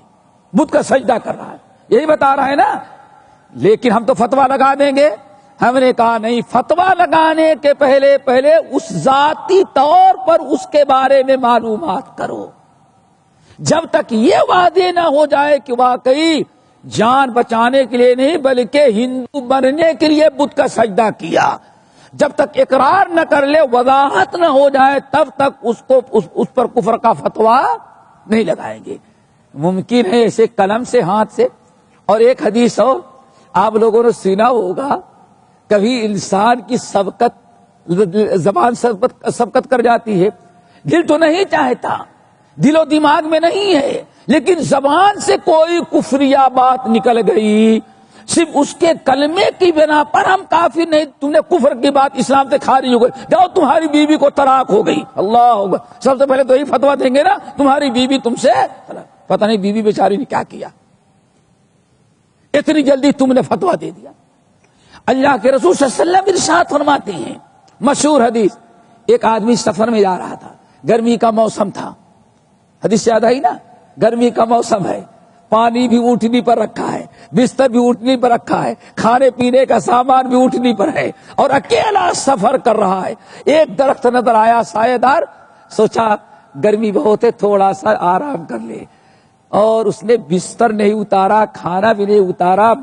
بت کا سجدہ کر رہا ہے، یہی بتا رہا ہے نا، لیکن ہم تو فتویٰ لگا دیں گے۔ ہم نے کہا نہیں، فتویٰ لگانے کے پہلے اس ذاتی طور پر اس کے بارے میں معلومات کرو۔ جب تک یہ واضح نہ ہو جائے کہ واقعی جان بچانے کے لیے نہیں بلکہ ہندو بننے کے لیے بت کا سجدہ کیا، جب تک اقرار نہ کر لے، وضاحت نہ ہو جائے، تب تک اس پر کفر کا فتویٰ نہیں لگائیں گے۔ ممکن ہے ایسے قلم سے، ہاتھ سے۔ اور ایک حدیث اور آپ لوگوں نے سنا ہوگا، کبھی انسان کی زبان سبقت کر جاتی ہے، دل تو نہیں چاہتا، دل و دماغ میں نہیں ہے، لیکن زبان سے کوئی کفریہ بات نکل گئی، صرف اس کے کلمے کی بنا پر ہم کافر نہیں، تم نے کفر کی بات اسلام سے خارج ہو گئی، جاؤ تمہاری بیوی کو طلاق ہو گئی، اللہ ہوگا، سب سے پہلے تو یہی فتویٰ دیں گے نا، تمہاری بیوی تم سے، پتہ نہیں بیوی بیچاری نے کیا کیا، اتنی جلدی تم نے فتویٰ دے دیا۔ اللہ کے رسول صلی اللہ علیہ وسلم ارشاد فرماتے ہیں، مشہور حدیث، ایک آدمی سفر میں جا رہا تھا، گرمی کا موسم تھا، حدیث یاد آئی نا، گرمی کا موسم ہے، پانی بھی اونٹنی پر رکھا ہے، بستر بھی اونٹنی پر رکھا ہے، کھانے پینے کا سامان بھی اونٹنی پر ہے، اور اکیلا سفر کر رہا ہے۔ ایک درخت نظر آیا سایہ دار، سوچا گرمی بہت ہے، تھوڑا سا آرام کر لے، اور اس نے بستر نہیں اتارا، کھانا بھی نہیں اتارا،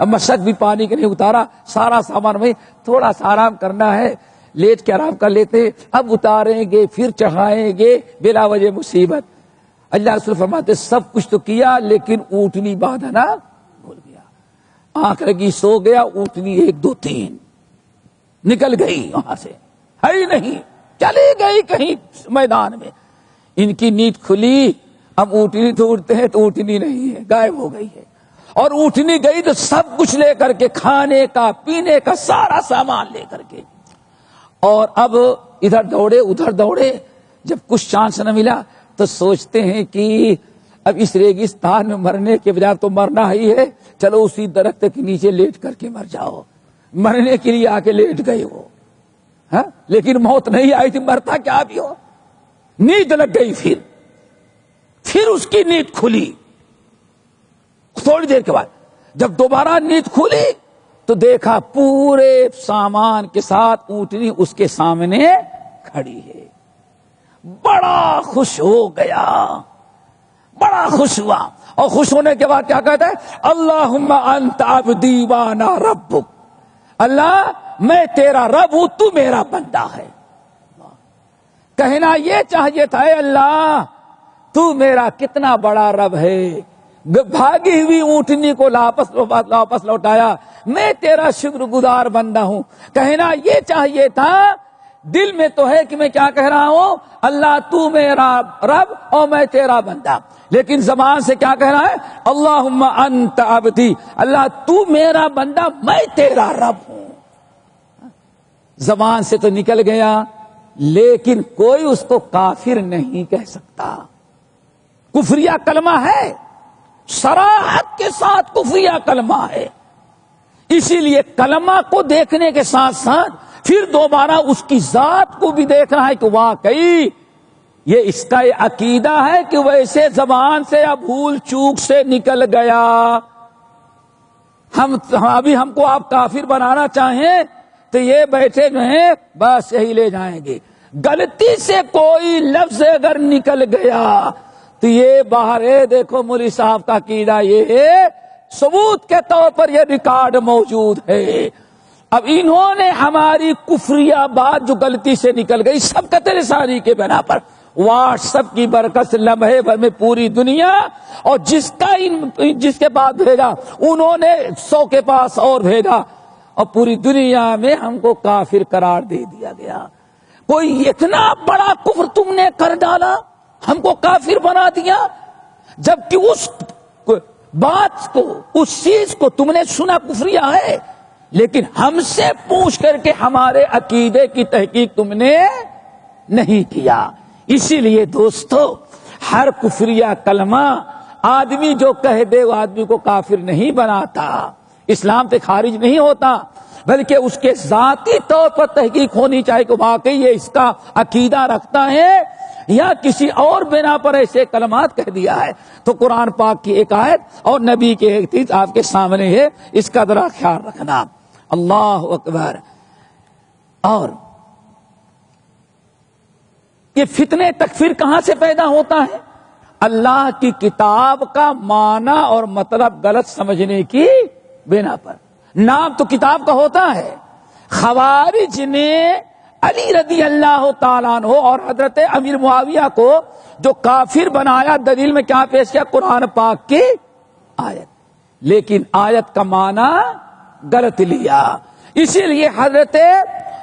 مشق بھی پانی کے نہیں اتارا، سارا سامان میں تھوڑا سا آرام کرنا ہے، لیٹ کے آرام کر لیتے، اب اتاریں گے پھر چڑھائیں گے، بلا وجہ مصیبت۔ اللہ رسول فرماتے سب کچھ تو کیا لیکن اونٹنی باندھنا بھول گیا، آنکھ لگی سو گیا، اونٹنی 1 2 3 نکل گئی وہاں سے، ہے ہی نہیں، چلی گئی کہیں میدان میں۔ ان کی نیند کھلی، اب اونٹنی تو اٹھتے ہیں تو اونٹنی نہیں ہے، غائب ہو گئی ہے، اور اونٹنی گئی تو سب کچھ لے کر کے، کھانے کا پینے کا سارا سامان لے کر کے، اور اب ادھر دوڑے ادھر دوڑے، جب کچھ چانس نہ ملا تو سوچتے ہیں کہ اب اس ریگستان میں مرنے کے بجائے تو مرنا ہی ہے، چلو اسی درخت کے نیچے لیٹ کر کے مر جاؤ۔ مرنے کے لیے آ کے لیٹ گئے ہو، ہاں؟ لیکن موت نہیں آئی تھی، مرتا کیا بھی ہو، نیند لگ گئی، پھر اس کی نیند کھلی، تھوڑی دیر کے بعد جب دوبارہ نیند کھلی تو دیکھا پورے سامان کے ساتھ اونٹنی اس کے سامنے کھڑی ہے، بڑا خوش ہو گیا، بڑا خوش ہوا، اور خوش ہونے کے بعد کیا کہتا ہے، اللہم انت عبدی وانا ربک، اللہ میں تیرا رب ہوں، تو میرا بندہ ہے۔ کہنا یہ چاہیے تھا، اے اللہ تو میرا کتنا بڑا رب ہے، بھاگی ہوئی اونٹنی کو واپس لوٹایا، میں تیرا شکر گزار بندہ ہوں۔ کہنا یہ چاہیے تھا، دل میں تو ہے کہ میں کیا کہہ رہا ہوں، اللہ تو میرا رب اور میں تیرا بندہ، لیکن زبان سے کیا کہہ رہا ہے، اللہم انت عبدی، اللہ تو میرا بندہ میں تیرا رب ہوں۔ زبان سے تو نکل گیا، لیکن کوئی اس کو کافر نہیں کہہ سکتا، کفریہ کلمہ ہے، صراحت کے ساتھ کفریہ کلمہ ہے۔ اسی لیے کلمہ کو دیکھنے کے ساتھ ساتھ پھر دوبارہ اس کی ذات کو بھی دیکھنا ہے کہ واقعی یہ اس کا یہ عقیدہ ہے کہ ویسے زبان سے یا بھول چوک سے نکل گیا۔ ابھی ہم کو آپ کافر بنانا چاہیں تو یہ بیٹھے جو ہیں بس یہی لے جائیں گے، غلطی سے کوئی لفظ اگر نکل گیا تو یہ باہر ہے، دیکھو مولوی صاحب کا عقیدہ یہ ہے، ثبوت کے طور پر یہ ریکارڈ موجود ہے۔ اب انہوں نے ہماری کفریہ بات جو غلطی سے نکل گئی سبقت رسانی کے بنا پر، واٹس ایپ کی برکت سے لمحے بھر میں پوری دنیا، اور جس کے بعد بھیجا انہوں نے 100 کے پاس اور بھیجا، اور پوری دنیا میں ہم کو کافر قرار دے دیا گیا۔ کوئی اتنا بڑا کفر تم نے کر ڈالا، ہم کو کافر بنا دیا، جبکہ اس بات کو، اس چیز کو تم نے سنا کفریہ ہے، لیکن ہم سے پوچھ کر کے ہمارے عقیدے کی تحقیق تم نے نہیں کیا. اسی لیے دوستو ہر کفریہ کلمہ آدمی جو کہہ دے وہ آدمی کو کافر نہیں بناتا، اسلام سے خارج نہیں ہوتا، بلکہ اس کے ذاتی طور پر تحقیق ہونی چاہیے کہ واقعی یہ اس کا عقیدہ رکھتا ہے یا کسی اور بنا پر ایسے کلمات کہہ دیا ہے. تو قرآن پاک کی ایک آیت اور نبی کے ایک حدیث آپ کے سامنے ہے، اس کا ذرا خیال رکھنا. اللہ اکبر. اور یہ فتنے تکفیر کہاں سے پیدا ہوتا ہے؟ اللہ کی کتاب کا معنی اور مطلب غلط سمجھنے کی بنا پر. نام تو کتاب کا ہوتا ہے. خوارج نے علی رضی اللہ تعالیٰ عنہ اور حضرت امیر معاویہ کو جو کافر بنایا، دلیل میں کیا پیش کیا؟ قرآن پاک کی آیت. لیکن آیت کا معنی غلط لیا. اسی لیے حضرت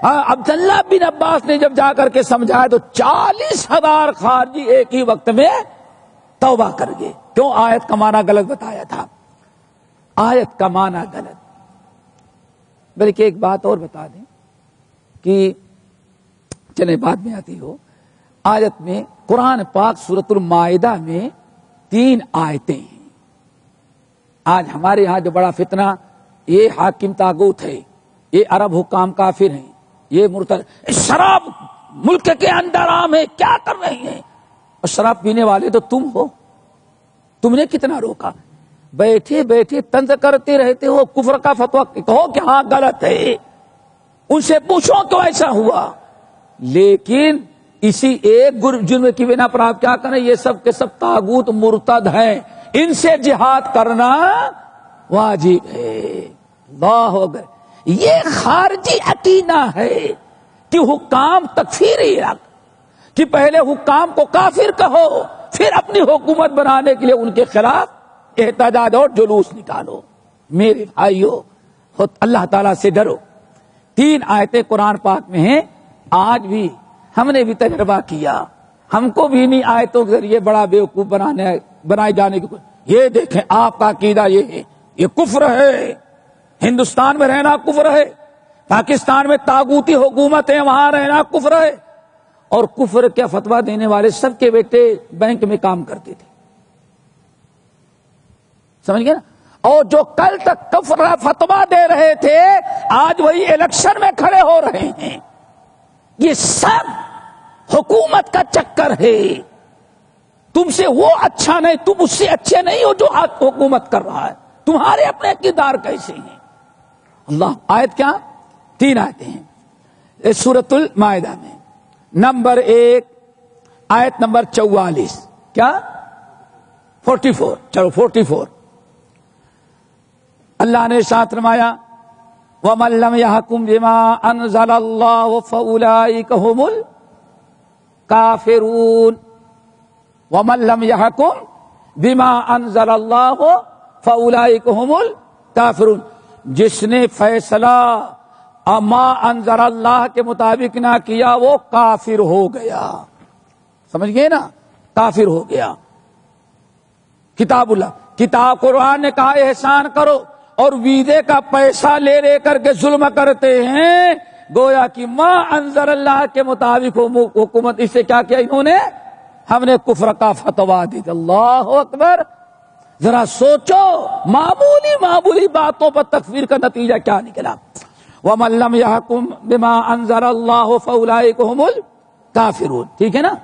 عبداللہ بن عباس نے جب جا کر کے سمجھایا تو 40,000 خارجی ایک ہی وقت میں توبہ کر گئے. کیوں؟ آیت کا معنی غلط بتایا تھا. آیت کا معنی غلط. بلکہ ایک بات اور بتا دیں کہ چلے بعد میں آتی ہو. آیت میں قرآن پاک سورۃ المائدہ میں 3 آیتیں ہیں. آج ہمارے ہاں جو بڑا فتنہ، یہ حاکم طاغوت ہے، یہ عرب حکام کافر ہیں، یہ مرتد، شراب ملک کے اندر عام ہے، کیا کر رہے ہیں؟ اور شراب پینے والے تو تم ہو. تم نے کتنا روکا؟ بیٹھے بیٹھے طنز کرتے رہتے ہو، کفر کا فتویٰ کہو کہ ہاں غلط ہے، ان سے پوچھو کیوں ایسا ہوا. لیکن اسی ایک جرم کی بنا پر آپ کیا کریں؟ یہ سب کے سب طاغوت مرتد ہیں، ان سے جہاد کرنا واجب ہے. اللہ اکبر. یہ خارجی عقیدہ ہے کہ حکام تکفیری رکھ، کہ پہلے حکام کو کافر کہو، پھر اپنی حکومت بنانے کے لیے ان کے خلاف احتجاج اور جلوس نکالو. میرے بھائیو، اللہ تعالیٰ سے ڈرو. 3 آیتیں قرآن پاک میں ہیں. آج بھی ہم نے بھی تجربہ کیا، ہم کو بھی انہیں آیتوں کے ذریعے بڑا بیوقوف بنائے جانے کی کوشش. یہ دیکھیں آپ کا عقیدہ یہ ہے، یہ کفر ہے. ہندوستان میں رہنا کفر ہے، پاکستان میں طاغوتی حکومت ہے، وہاں رہنا کفر ہے. اور کفر کا فتویٰ دینے والے سب کے بیٹے بینک میں کام کرتے تھے. سمجھ گئے نا؟ اور جو کل تک کفر فتویٰ دے رہے تھے آج وہی الیکشن میں کھڑے ہو رہے ہیں. یہ سب حکومت کا چکر ہے. تم سے وہ اچھا نہیں، تم اس سے اچھے نہیں ہو جو حکومت کر رہا ہے. تمہارے اپنے کردار کیسے ہیں؟ اللہ. آیت کیا؟ 3 آیتیں ہیں سورۃ المائدہ میں. نمبر 1 آیت نمبر 44. کیا؟ 44. چلو 44. اللہ نے ساتھ فرمایا وَمَن لَّمْ يَحْكُم بِمَا أَنزَلَ اللَّهُ فَأُولَٰئِكَ هُمُ الْكَافِرُونَ. وَمَن لَّمْ يَحْكُم بِمَا أَنزَلَ اللَّهُ فَأُولَٰئِكَ هُمُ الْكَافِرُونَ. جس نے فیصلہ ما انزل اللہ کے مطابق نہ کیا وہ کافر ہو گیا. سمجھ گئے نا؟ کافر ہو گیا. کتاب اللہ، کتاب قرآن نے کہا احسان کرو، اور ویزے کا پیسہ لے لے کر کے ظلم کرتے ہیں. گویا کہ ما انزل اللہ کے مطابق حکومت. اس سے کیا کیا انہوں نے؟ ہم نے کفر کا فتویٰ دی. اللہ اکبر. ذرا سوچو، معمولی باتوں پر تکفیر کا نتیجہ کیا نکلا. وَمَن لَّمْ يَحْكُم بِمَا أَنزَلَ اللَّهُ فَأُولَٰئِكَ هُمُ الْكَافِرُونَ. ٹھیک ہے نا؟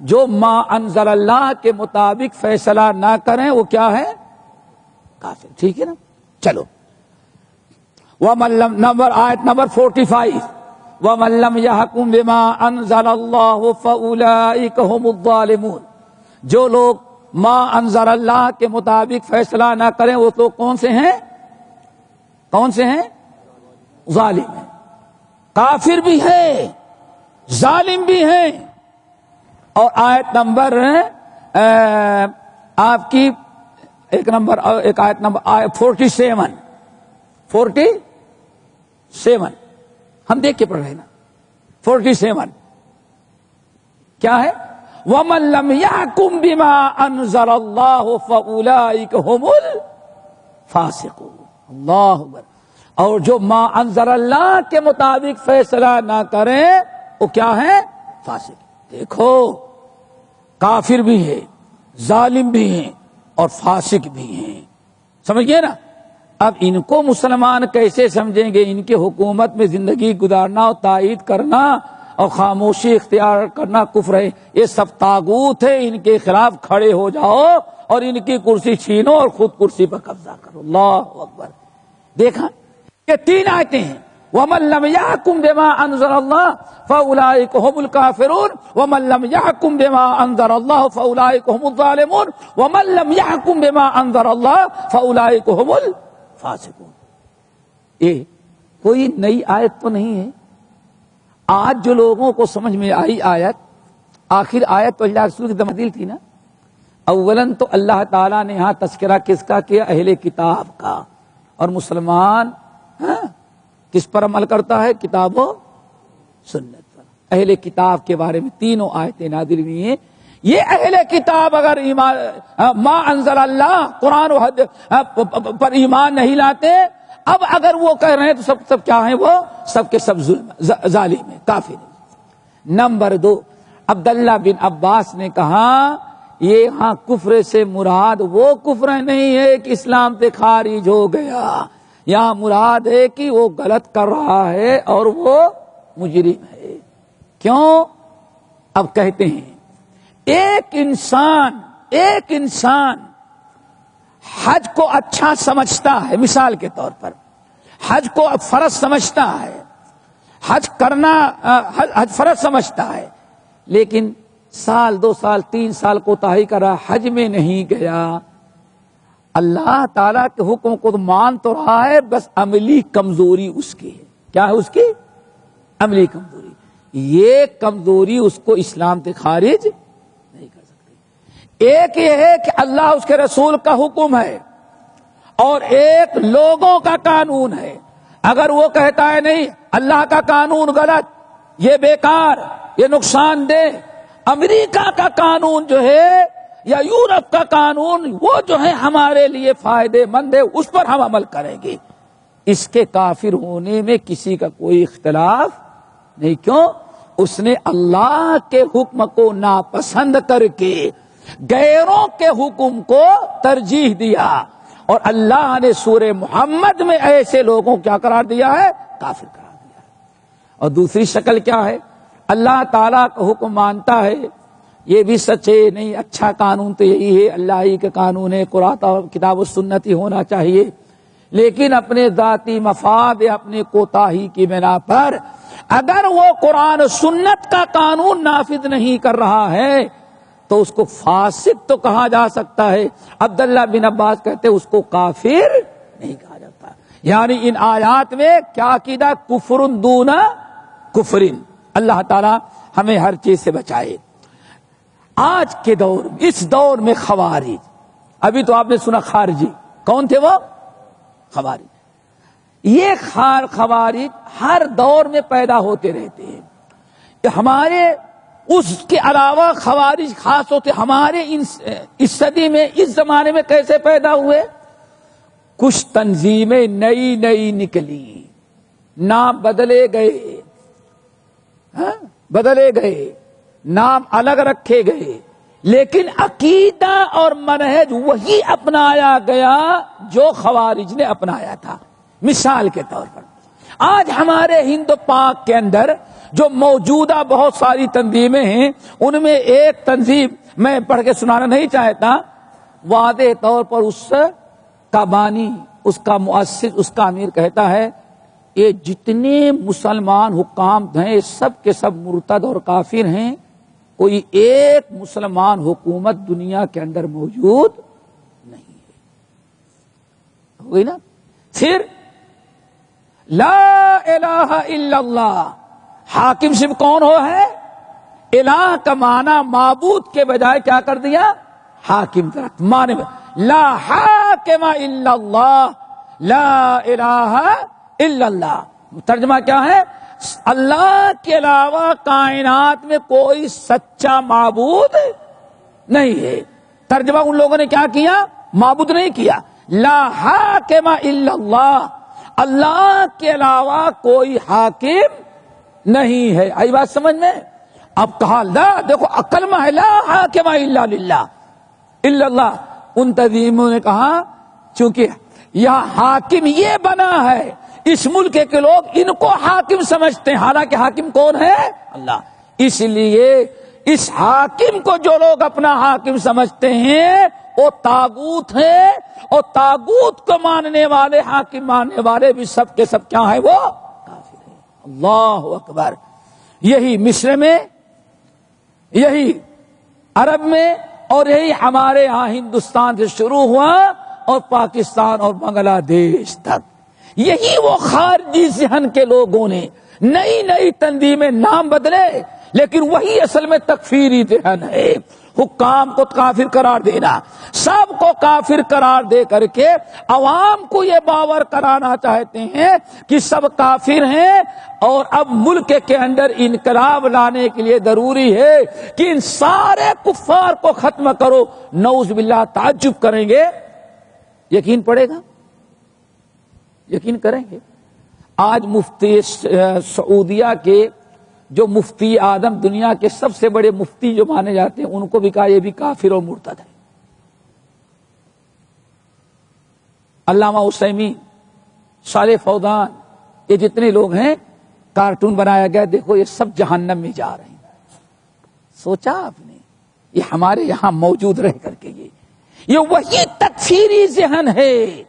جو ما انزل اللہ کے مطابق فیصلہ نہ کریں وہ کیا ہے؟ کافر. ٹھیک ہے نا؟ چلو وَمَن لَّمْ آیت نمبر 45. وَمَن لَّمْ يَحْكُم بِمَا أَنزَلَ اللَّهُ فَأُولَٰئِكَ هُمُ الظَّالِمُونَ. جو لوگ ما انزل اللہ کے مطابق فیصلہ نہ کریں وہ تو کون سے ہیں؟ کون سے ہیں؟ ظالم ہیں. کافر بھی ہیں، ظالم بھی ہیں. اور آیت نمبر آپ کی ایک آیت نمبر 47 ہم دیکھ کے پڑھ رہے ہیں نا. 47 کیا ہے؟ وَمَن لَّمْ يَحْكُم بِمَا أَنزَلَ اللَّهُ فَأُولَٰئِكَ هُمُ الْفَاسِقُونَ. اللہ اکبر. اور جو ما انزل اللہ کے مطابق فیصلہ نہ کریں وہ کیا ہے؟ فاسق۔ دیکھو کافر بھی ہے، ظالم بھی ہیں اور فاسق بھی ہیں، سمجھ گئے نا؟ اب ان کو مسلمان کیسے سمجھیں گے؟ ان کی حکومت میں زندگی گزارنا اور تائید کرنا اور خاموشی اختیار کرنا کفر ہے۔ یہ سب طاغوت ہے، ان کے خلاف کھڑے ہو جاؤ اور ان کی کرسی چھینو اور خود کرسی پر قبضہ کرو۔ اللہ اکبر۔ دیکھا یہ 3 آیتیں ہیں، وَمَن لَّمْ يَحْكُم بِمَا أَنزَلَ اللَّهُ فَأُولَٰئِكَ هُمُ الْكَافِرُونَ وَمَن لَّمْ يَحْكُم بِمَا أَنزَلَ اللَّهُ فَأُولَٰئِكَ هُمُ الظَّالِمُونَ وَمَن لَّمْ يَحْكُم بِمَا أَنزَلَ اللَّهُ فَأُولَٰئِكَ هُمُ الْفَاسِقُونَ۔ یہ کوئی نئی آیت تو نہیں ہے۔ آج جو لوگوں کو سمجھ میں آئی آیت، آخر آیت تو اللہ رسول کی تمدیل تھی نا۔ اولاً تو اللہ تعالیٰ نے یہاں تذکرہ کس کا کیا؟ اہل کتاب کا۔ اور مسلمان کس پر عمل کرتا ہے؟ کتاب و سنت پر۔ اہل کتاب کے بارے میں 3 آیتیں نازل ہوئی ہیں۔ یہ اہل کتاب اگر ایمان ما انزل اللہ قرآن و حدیث پر ایمان نہیں لاتے، اب اگر وہ کہہ رہے ہیں تو سب کیا ہیں؟ وہ سب کے سب ظالم ہیں، کافر ہیں۔ نمبر 2، عبداللہ بن عباس نے کہا یہ یہاں کفر سے مراد وہ کفر نہیں ہے کہ اسلام سے خارج ہو گیا، یہاں مراد ہے کہ وہ غلط کر رہا ہے اور وہ مجرم ہے۔ کیوں؟ اب کہتے ہیں ایک انسان حج کو اچھا سمجھتا ہے، مثال کے طور پر حج کو فرض سمجھتا ہے، حج فرض سمجھتا ہے، لیکن 1 2 سال 3 سال کوتاہی کرا، حج میں نہیں گیا۔ اللہ تعالیٰ کے حکم کو تو مان تو رہا ہے، بس عملی کمزوری اس کی ہے۔ کیا ہے اس کی؟ عملی کمزوری۔ یہ کمزوری اس کو اسلام سے خارج نہیں کر سکتی۔ ایک یہ ہے کہ اللہ اس کے رسول کا حکم ہے اور ایک لوگوں کا قانون ہے۔ اگر وہ کہتا ہے نہیں اللہ کا قانون غلط، یہ بیکار، یہ نقصان دہ، امریکہ کا قانون جو ہے یا یورپ کا قانون وہ جو ہے ہمارے لیے فائدے مند ہے، اس پر ہم عمل کریں گے، اس کے کافر ہونے میں کسی کا کوئی اختلاف نہیں۔ کیوں؟ اس نے اللہ کے حکم کو ناپسند کر کے غیروں کے حکم کو ترجیح دیا، اور اللہ نے سورہ محمد میں ایسے لوگوں کو کیا قرار دیا ہے؟ کافر قرار دیا ہے۔ اور دوسری شکل کیا ہے؟ اللہ تعالیٰ کا حکم مانتا ہے، یہ بھی سچ ہے، نہیں اچھا قانون تو یہی ہے، اللہ ہی کا قانون ہے، قرآن اور کتاب و سنت ہی ہونا چاہیے، لیکن اپنے ذاتی مفاد یا اپنے کوتاہی کی بنا پر اگر وہ قرآن و سنت کا قانون نافذ نہیں کر رہا ہے تو اس کو فاسق تو کہا جا سکتا ہے۔ عبداللہ بن عباس کہتے ہیں اس کو کافر نہیں کہا جاتا۔ یعنی ان آیات میں کیا عقیدہ؟ کفر دون کفر۔ اللہ تعالی ہمیں ہر چیز سے بچائے۔ آج کے دور میں، اس دور میں خوارج، ابھی تو آپ نے سنا خارجی، کون تھے وہ؟ خوارج۔ یہ خوارج ہر دور میں پیدا ہوتے رہتے ہیں۔ ہمارے اس کے علاوہ خوارج خاص ہوتے ہمارے اس صدی میں، اس زمانے میں کیسے پیدا ہوئے؟ کچھ تنظیمیں نئی نکلی، نام بدلے گئے، نام الگ رکھے گئے، لیکن عقیدہ اور منہج وہی اپنایا گیا جو خوارج نے اپنایا تھا۔ مثال کے طور پر آج ہمارے ہند پاک کے اندر جو موجودہ بہت ساری تنظیمیں ہیں، ان میں ایک تنظیم میں پڑھ کے سنانا نہیں چاہتا، واضح طور پر اس کا بانی، اس کا مؤسس، اس کا امیر کہتا ہے یہ جتنے مسلمان حکام ہیں سب کے سب مرتد اور کافر ہیں، کوئی ایک مسلمان حکومت دنیا کے اندر موجود نہیں ہے۔ ہو گئی نا؟ پھر لا الہ الا اللہ، حاکم صرف کون ہو ہے؟ الہ کا معنی معبود کے بجائے کیا کر دیا؟ حاکم طرف معنی میں لا حاکم الا اللہ، لا الہ الا اللہ۔ ترجمہ کیا ہے؟ اللہ کے علاوہ کائنات میں کوئی سچا معبود نہیں ہے۔ ترجمہ ان لوگوں نے کیا کیا؟ معبود نہیں کیا۔ لا حاکم الا اللہ، اللہ کے علاوہ کوئی حاکم نہیں ہے. آئی بات سمجھ میں؟ اب کہا لا، دیکھو کلمہ ہے لا حاکم الا للہ الا اللہ. ان تنظیموں نے کہا چونکہ یہاں حاکم یہ بنا ہے، اس ملک کے لوگ ان کو حاکم سمجھتے ہیں، حالانکہ حاکم کون ہے؟ اللہ. اس لیے اس حاکم کو جو لوگ اپنا حاکم سمجھتے ہیں وہ طاغوت ہیں، اور طاغوت کو ماننے والے، حاکم ماننے والے بھی سب کے سب کیا ہیں؟ وہ کافر ہیں. اللہ اکبر. یہی مصر میں، یہی عرب میں، اور یہی ہمارے ہاں ہندوستان سے شروع ہوا اور پاکستان اور بنگلہ دیش تک. یہی وہ خارجی ذہن کے لوگوں نے نئی نئی تنظیمیں نام بدلے، لیکن وہی اصل میں تکفیری ذہن ہے. حکام کو کافر قرار دینا، سب کو کافر قرار دے کر کے عوام کو یہ باور کرانا چاہتے ہیں کہ سب کافر ہیں، اور اب ملک کے اندر انقلاب لانے کے لیے ضروری ہے کہ ان سارے کفار کو ختم کرو. نعوذ باللہ. تعجب کریں گے، یقین پڑے گا، یقین کریں گے. آج مفتی سعودیہ کے جو مفتی اعظم، دنیا کے سب سے بڑے مفتی جو مانے جاتے ہیں، ان کو بھی کہا یہ بھی کافر اور مرتد ہے. علامہ عثیمین، صالح فوزان، یہ جتنے لوگ ہیں، کارٹون بنایا گیا، دیکھو یہ سب جہنم میں جا رہے ہیں. سوچا آپ نے؟ یہ ہمارے یہاں موجود رہ کر کے یہ وہی تکفیری ذہن ہے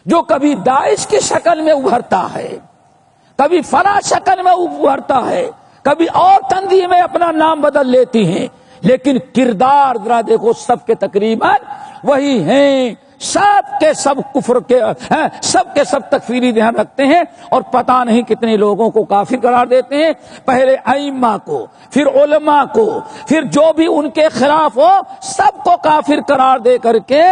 جو کبھی داعش کی شکل میں ابھرتا ہے، کبھی فلاں شکل میں ابھرتا ہے، کبھی اور تنظیمیں اپنا نام بدل لیتی ہیں، لیکن کردار ذرا دیکھو سب کے تقریباً وہی ہیں. سب کے سب کفر کے، سب کے سب تکفیری ذہن رکھتے ہیں، اور پتہ نہیں کتنے لوگوں کو کافر قرار دیتے ہیں. پہلے ائمہ کو، پھر علماء کو، پھر جو بھی ان کے خلاف ہو سب کو کافر قرار دے کر کے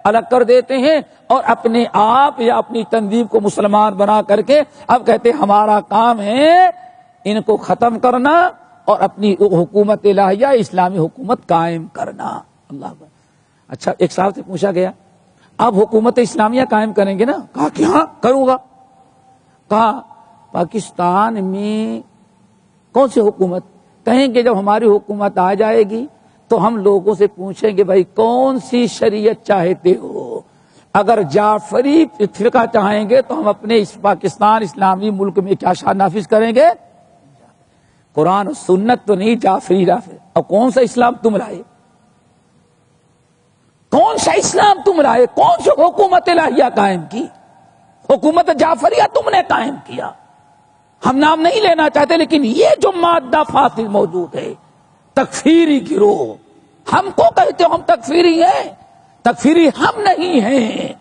الگ کر دیتے ہیں، اور اپنے آپ یا اپنی تنظیم کو مسلمان بنا کر کے اب کہتے ہیں ہمارا کام ہے ان کو ختم کرنا اور اپنی حکومت الہیہ اسلامی حکومت قائم کرنا. اللہ اکبر. اچھا، ایک صاحب سے پوچھا گیا آپ حکومت اسلامیہ قائم کریں گے نا؟ کہا کہ ہاں کروں گا. کہا پاکستان میں کون سی حکومت؟ کہیں کہ جب ہماری حکومت آ جائے گی تو ہم لوگوں سے پوچھیں گے بھائی کون سی شریعت چاہتے ہو؟ اگر جعفری فرقہ چاہیں گے تو ہم اپنے اس پاکستان اسلامی ملک میں کیا شان نافذ کریں گے؟ قرآن و سنت تو نہیں، جعفری رافض. اب کون سا اسلام تم لائے؟ کون سا اسلام تم لائے؟ کون سی حکومت الہیہ قائم کی؟ حکومت جعفریہ تم نے قائم کیا. ہم نام نہیں لینا چاہتے، لیکن یہ جو مادہ فاسد موجود ہے، تکفیری گروہ، ہم کو کہتے ہو ہم تکفیری ہیں. تکفیری ہم نہیں ہیں،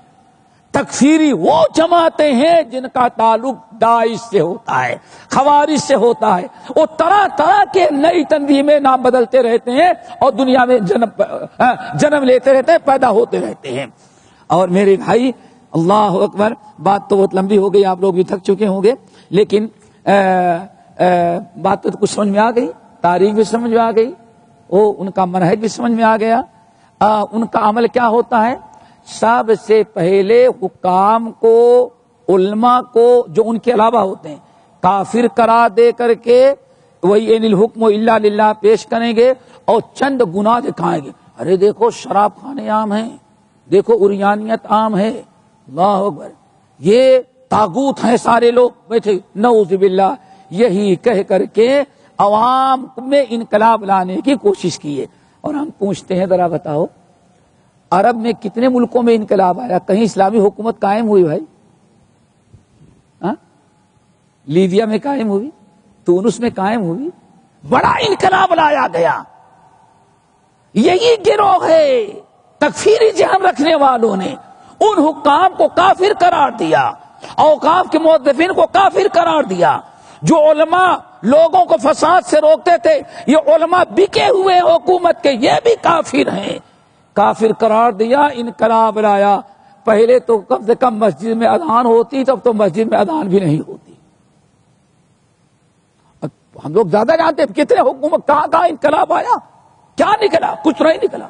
تکفیری وہ جماعتیں ہیں جن کا تعلق داعش سے ہوتا ہے، خوارج سے ہوتا ہے. وہ طرح طرح کے نئی تنظیمیں نام بدلتے رہتے ہیں اور دنیا میں جنم لیتے رہتے ہیں، پیدا ہوتے رہتے ہیں. اور میرے بھائی اللہ اکبر، بات تو بہت لمبی ہو گئی، آپ لوگ بھی تھک چکے ہوں گے، لیکن بات تو کچھ سمجھ میں آ گئی، تاریخ بھی سمجھ میں آ گئی، وہ ان کا منہج بھی سمجھ میں آ گیا. ان کا عمل کیا ہوتا ہے؟ سب سے پہلے حکام کو، علماء کو جو ان کے علاوہ ہوتے ہیں کافر قرار دے کر کے وہی ان الحکم الا للہ پیش کریں گے اور چند گناہ دکھائیں گے. ارے دیکھو شراب خانے عام ہیں، دیکھو عریانیت عام ہے. اللہ اکبر. یہ طاغوت ہیں سارے لوگ بیٹھے، نعوذ باللہ. یہی کہہ کر کے عوام میں انقلاب لانے کی کوشش کی ہے. اور ہم پوچھتے ہیں ذرا بتاؤ عرب میں کتنے ملکوں میں انقلاب آیا؟ کہیں اسلامی حکومت قائم ہوئی بھائی؟ لیبیا میں قائم ہوئی، تونس میں قائم ہوئی، بڑا انقلاب لایا گیا. یہی گروہ ہے تکفیری ذہن رکھنے والوں نے ان حکام کو کافر قرار دیا، اوقاف کے موظفین کو کافر قرار دیا. جو علماء لوگوں کو فساد سے روکتے تھے، یہ علماء بکے ہوئے حکومت کے، یہ بھی کافر ہیں. کافر قرار دیا، انقلاب لایا. پہلے تو کم سے کم مسجد میں اذان ہوتی، تب تو مسجد میں اذان بھی نہیں ہوتی. ہم لوگ زیادہ جانتے ہیں کتنے حکومت کہاں انقلاب آیا، کیا نکلا؟ کچھ نہیں نکلا.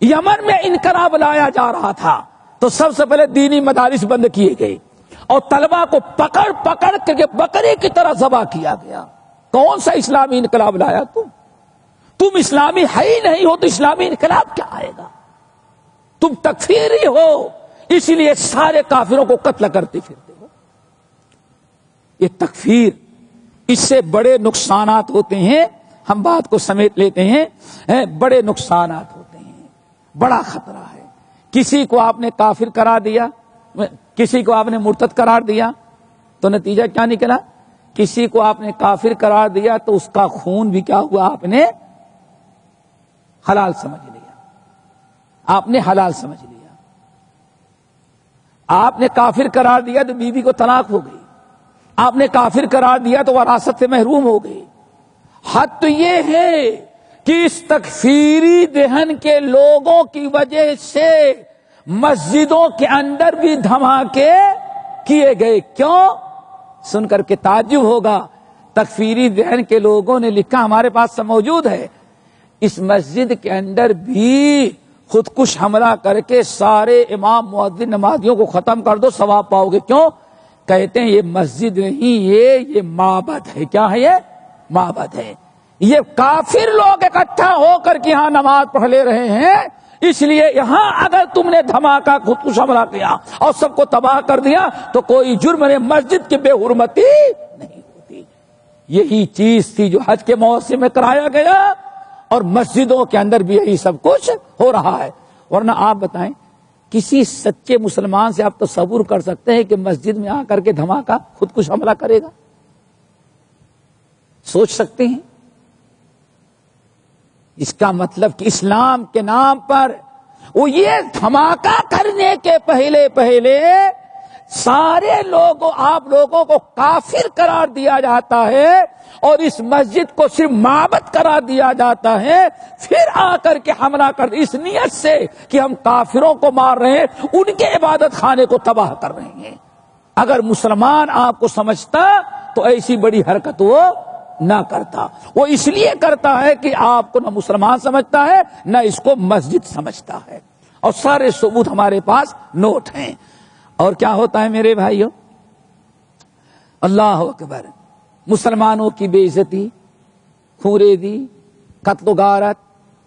یمن میں انقلاب لایا جا رہا تھا تو سب سے پہلے دینی مدارس بند کیے گئے، اور طلبا کو پکڑ پکڑ کر کے بکرے کی طرح ذبح کیا گیا. کون سا اسلامی انقلاب لایا تم اسلامی ہے ہی نہیں ہو تو اسلامی انقلاب کیا آئے گا؟ تم تکفیری ہو، اسی لیے سارے کافروں کو قتل کرتے پھرتے ہو. یہ تکفیر، اس سے بڑے نقصانات ہوتے ہیں. ہم بات کو سمیٹ لیتے ہیں. بڑے نقصانات ہوتے ہیں، بڑا خطرہ ہے. کسی کو آپ نے کافر قرار دیا، کسی کو آپ نے مرتد قرار دیا تو نتیجہ کیا نکلا؟ کسی کو آپ نے کافر قرار دیا تو اس کا خون بھی کیا ہوا؟ آپ نے حلال سمجھ لیا. آپ نے حلال سمجھ لیا. آپ نے کافر قرار دیا تو بیوی کو طلاق ہو گئی. آپ نے کافر قرار دیا تو وراثت سے محروم ہو گئی. حد تو یہ ہے کہ اس تکفیری ذہن کے لوگوں کی وجہ سے مسجدوں کے اندر بھی دھماکے کیے گئے. کیوں؟ سن کر کے تعجب ہوگا. تکفیری ذہن کے لوگوں نے لکھا، ہمارے پاس سب موجود ہے، اس مسجد کے اندر بھی خودکش حملہ کر کے سارے امام مؤذن نمازیوں کو ختم کر دو، ثواب پاؤ گے. کیوں؟ کہتے ہیں یہ مسجد نہیں، یہ معبد ہے. کیا ہے؟ یہ معبد ہے. یہ کافر لوگ اکٹھا ہو کر کے یہاں نماز پڑھ لے رہے ہیں، اس لیے یہاں اگر تم نے دھماکہ خودکش حملہ کیا اور سب کو تباہ کر دیا تو کوئی جرم نہیں، مسجد کی بے حرمتی نہیں ہوتی. یہی چیز تھی جو حج کے موسم میں کرایا گیا، اور مسجدوں کے اندر بھی یہی سب کچھ ہو رہا ہے. ورنہ آپ بتائیں، کسی سچے مسلمان سے آپ تصور کر سکتے ہیں کہ مسجد میں آ کر کے دھماکہ خودکش حملہ کرے گا؟ سوچ سکتے ہیں؟ اس کا مطلب کہ اسلام کے نام پر وہ یہ دھماکہ کرنے کے پہلے سارے لوگوں، آپ لوگوں کو کافر قرار دیا جاتا ہے اور اس مسجد کو صرف معبد قرار دیا جاتا ہے. پھر آ کر کے حملہ کر اس نیت سے کہ ہم کافروں کو مار رہے ہیں، ان کے عبادت خانے کو تباہ کر رہے ہیں. اگر مسلمان آپ کو سمجھتا تو ایسی بڑی حرکت وہ نہ کرتا. وہ اس لیے کرتا ہے کہ آپ کو نہ مسلمان سمجھتا ہے نہ اس کو مسجد سمجھتا ہے. اور سارے ثبوت ہمارے پاس نوٹ ہیں. اور کیا ہوتا ہے میرے بھائیوں؟ اللہ اکبر، مسلمانوں کی بے عزتی، خوریزی، قتل و غارت،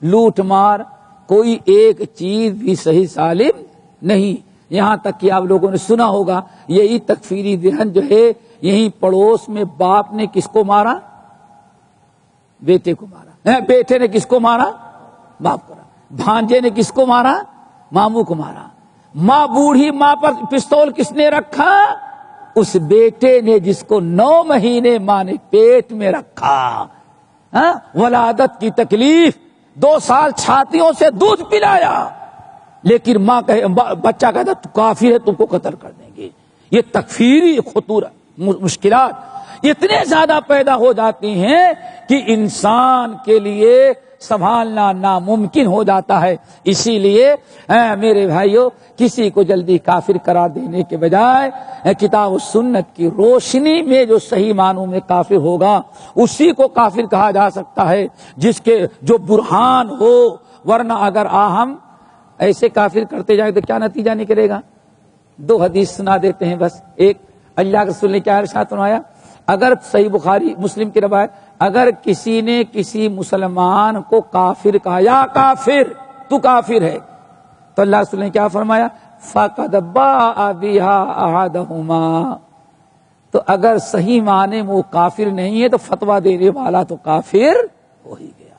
لوٹ مار، کوئی ایک چیز بھی صحیح سالم نہیں. یہاں تک کہ آپ لوگوں نے سنا ہوگا یہی تکفیری ذہن جو ہے، یہی پڑوس میں باپ نے کس کو مارا؟ بیٹے کو مارا. بیٹے نے کس کو مارا؟ باپ کو. بھانجے نے کس کو مارا؟ ماموں کو مارا. ماں، بوڑھی ماں پر پستول کس نے رکھا؟ اس بیٹے نے جس کو 9 مہینے ماں نے پیٹ میں رکھا. ولادت کی تکلیف، 2 سال چھاتیوں سے دودھ پلایا، لیکن ماں بچہ کہتا تو کافر ہے، تم کو قتل کر دیں گے. یہ تکفیری خطورت، مشکلات اتنے زیادہ پیدا ہو جاتی ہیں کہ انسان کے لیے سنبھالنا ناممکن ہو جاتا ہے. اسی لیے میرے بھائیوں، کسی کو جلدی کافر قرار دینے کے بجائے کتاب و سنت کی روشنی میں جو صحیح معنوں میں کافر ہوگا اسی کو کافر کہا جا سکتا ہے، جس کے جو برہان ہو. ورنہ اگر ہم ایسے کافر کرتے جائیں تو کیا نتیجہ نکلے گا؟ 2 حدیث سنا دیتے ہیں بس. ایک، اللہ کے رسول نے کیا ارشاد فرمایا؟ اگر صحیح بخاری مسلم کی روایت، اگر کسی نے کسی مسلمان کو کافر کہا، یا کافر، تو کافر ہے، تو اللہ رسول نے کیا فرمایا؟ فَقَدْ بَاءَ بِهَا أَحَدُهُمَا. تو اگر صحیح معنی میں وہ کافر نہیں ہے تو فتویٰ دینے والا تو کافر ہو ہی گیا،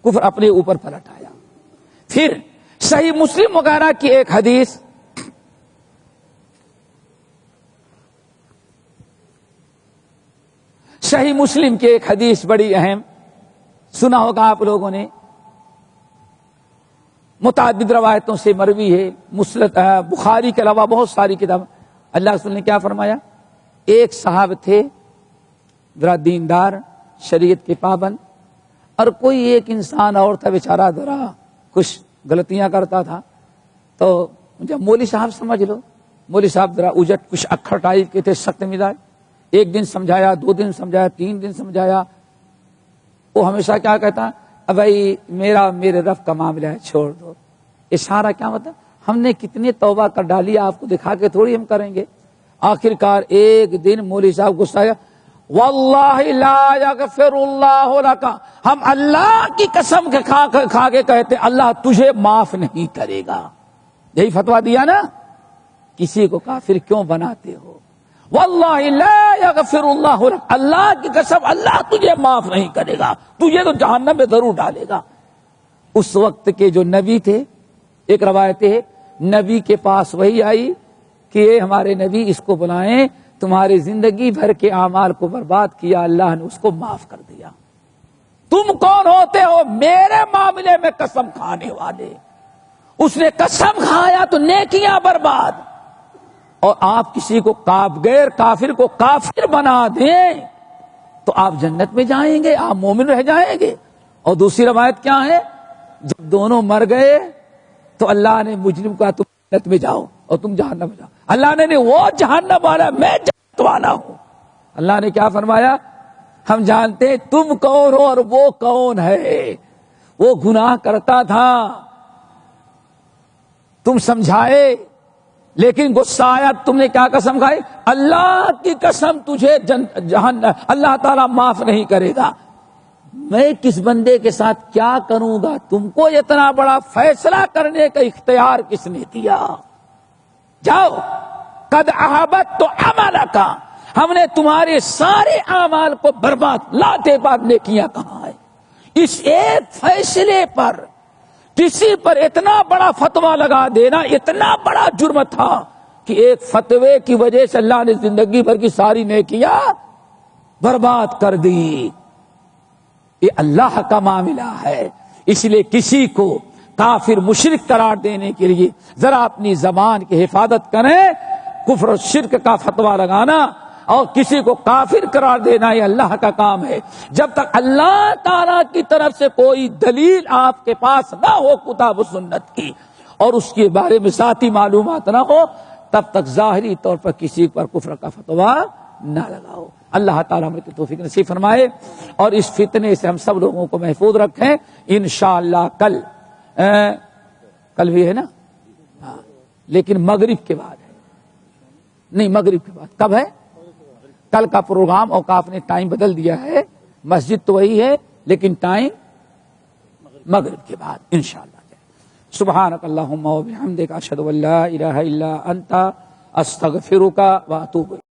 کفر اپنے اوپر پلٹ آیا. پھر صحیح مسلم وغیرہ کی ایک حدیث، صحیح مسلم کی ایک حدیث بڑی اہم، سنا ہوگا آپ لوگوں نے، متعدد روایتوں سے مروی ہے، بخاری کے علاوہ بہت ساری کتاب. اللہ رسول نے کیا فرمایا؟ ایک صاحب تھے ذرا دیندار، شریعت کے پابند، اور کوئی ایک انسان اور تھا بیچارہ ذرا کچھ غلطیاں کرتا تھا. تو جب مولوی صاحب سمجھ لو، مولوی صاحب ذرا اجٹ کچھ اکھڑ ٹائپ کے تھے، سخت مزاج. 1 دن سمجھایا، 2 دن سمجھایا، 3 دن سمجھایا. وہ ہمیشہ کیا کہتا؟ بھائی میرے رب کا معاملہ ہے، چھوڑ دو. اشارہ کیا مطلب؟ ہم نے کتنے توبہ کر ڈالی، آپ کو دکھا کے تھوڑی ہم کریں گے. آخر کار ایک دن مولوی صاحب غصہ آیا، واللہ لا یغفر اللہ لک، ہم اللہ کی قسم کھا کے کہتے ہیں اللہ تجھے معاف نہیں کرے گا. یہی فتویٰ دیا نا، کسی کو کافر کیوں بناتے ہو؟ واللہ لا یغفر اللہ لک، اللہ کی قسم اللہ تجھے معاف نہیں کرے گا، تجھے تو جہنم میں ضرور ڈالے گا. اس وقت کے جو نبی تھے، ایک روایت ہے نبی کے پاس وہی آئی کہ اے ہمارے نبی اس کو بلائیں، تمہاری زندگی بھر کے اعمال کو برباد کیا، اللہ نے اس کو معاف کر دیا. تم کون ہوتے ہو میرے معاملے میں قسم کھانے والے؟ اس نے قسم کھایا تو نیکیاں برباد. اور آپ کسی کو غیر کافر کو کافر بنا دیں تو آپ جنت میں جائیں گے، آپ مومن رہ جائیں گے. اور دوسری روایت کیا ہے، جب دونوں مر گئے تو اللہ نے مجرم کو تم جنت میں جاؤ اور تم جہنم میں جاؤ. اللہ نے نہیں، وہ جہنم والا میں جنت والا ہوں. اللہ نے کیا فرمایا، ہم جانتے ہیں تم کون ہو اور وہ کون ہے. وہ گناہ کرتا تھا، تم سمجھائے لیکن غصہ آیا، تم نے کیا قسم کھائی؟ اللہ کی قسم تجھے جہنم اللہ تعالیٰ معاف نہیں کرے گا. میں کس بندے کے ساتھ کیا کروں گا؟ تم کو اتنا بڑا فیصلہ کرنے کا اختیار کس نے دیا؟ جاؤ، قد احبت تو عملک، ہم نے تمہارے سارے اعمال کو برباد. لاتے بعد نیکیاں کہاں ہے؟ اس ایک فیصلے پر کسی پر اتنا بڑا فتویٰ لگا دینا اتنا بڑا جرم تھا کہ ایک فتوے کی وجہ سے اللہ نے زندگی بھر کی ساری نیکیاں برباد کر دی. یہ اللہ کا معاملہ ہے. اس لیے کسی کو کافر مشرک قرار دینے کے لیے ذرا اپنی زبان کی حفاظت کریں. کفر و شرک کا فتویٰ لگانا اور کسی کو کافر قرار دینا یہ اللہ کا کام ہے. جب تک اللہ تعالی کی طرف سے کوئی دلیل آپ کے پاس نہ ہو کتاب و سنت کی اور اس کے بارے میں ذاتی معلومات نہ ہو، تب تک ظاہری طور پر کسی پر کفر کا فتویٰ نہ لگاؤ. اللہ تعالیٰ ہمیں توفیق نصیب فرمائے اور اس فتنے سے ہم سب لوگوں کو محفوظ رکھیں. انشاءاللہ کل بھی ہے نا، ہاں، لیکن مغرب کے بعد ہے. نہیں، مغرب کے بعد کب ہے؟ کل کا پروگرام اوقاف نے ٹائم بدل دیا ہے. مسجد تو وہی ہے لیکن ٹائم مغرب کے بعد انشاءاللہ. سبحانک اللہم و بحمدک اشہد ان لا الہ الا انت استغفرک و اتوب الیک.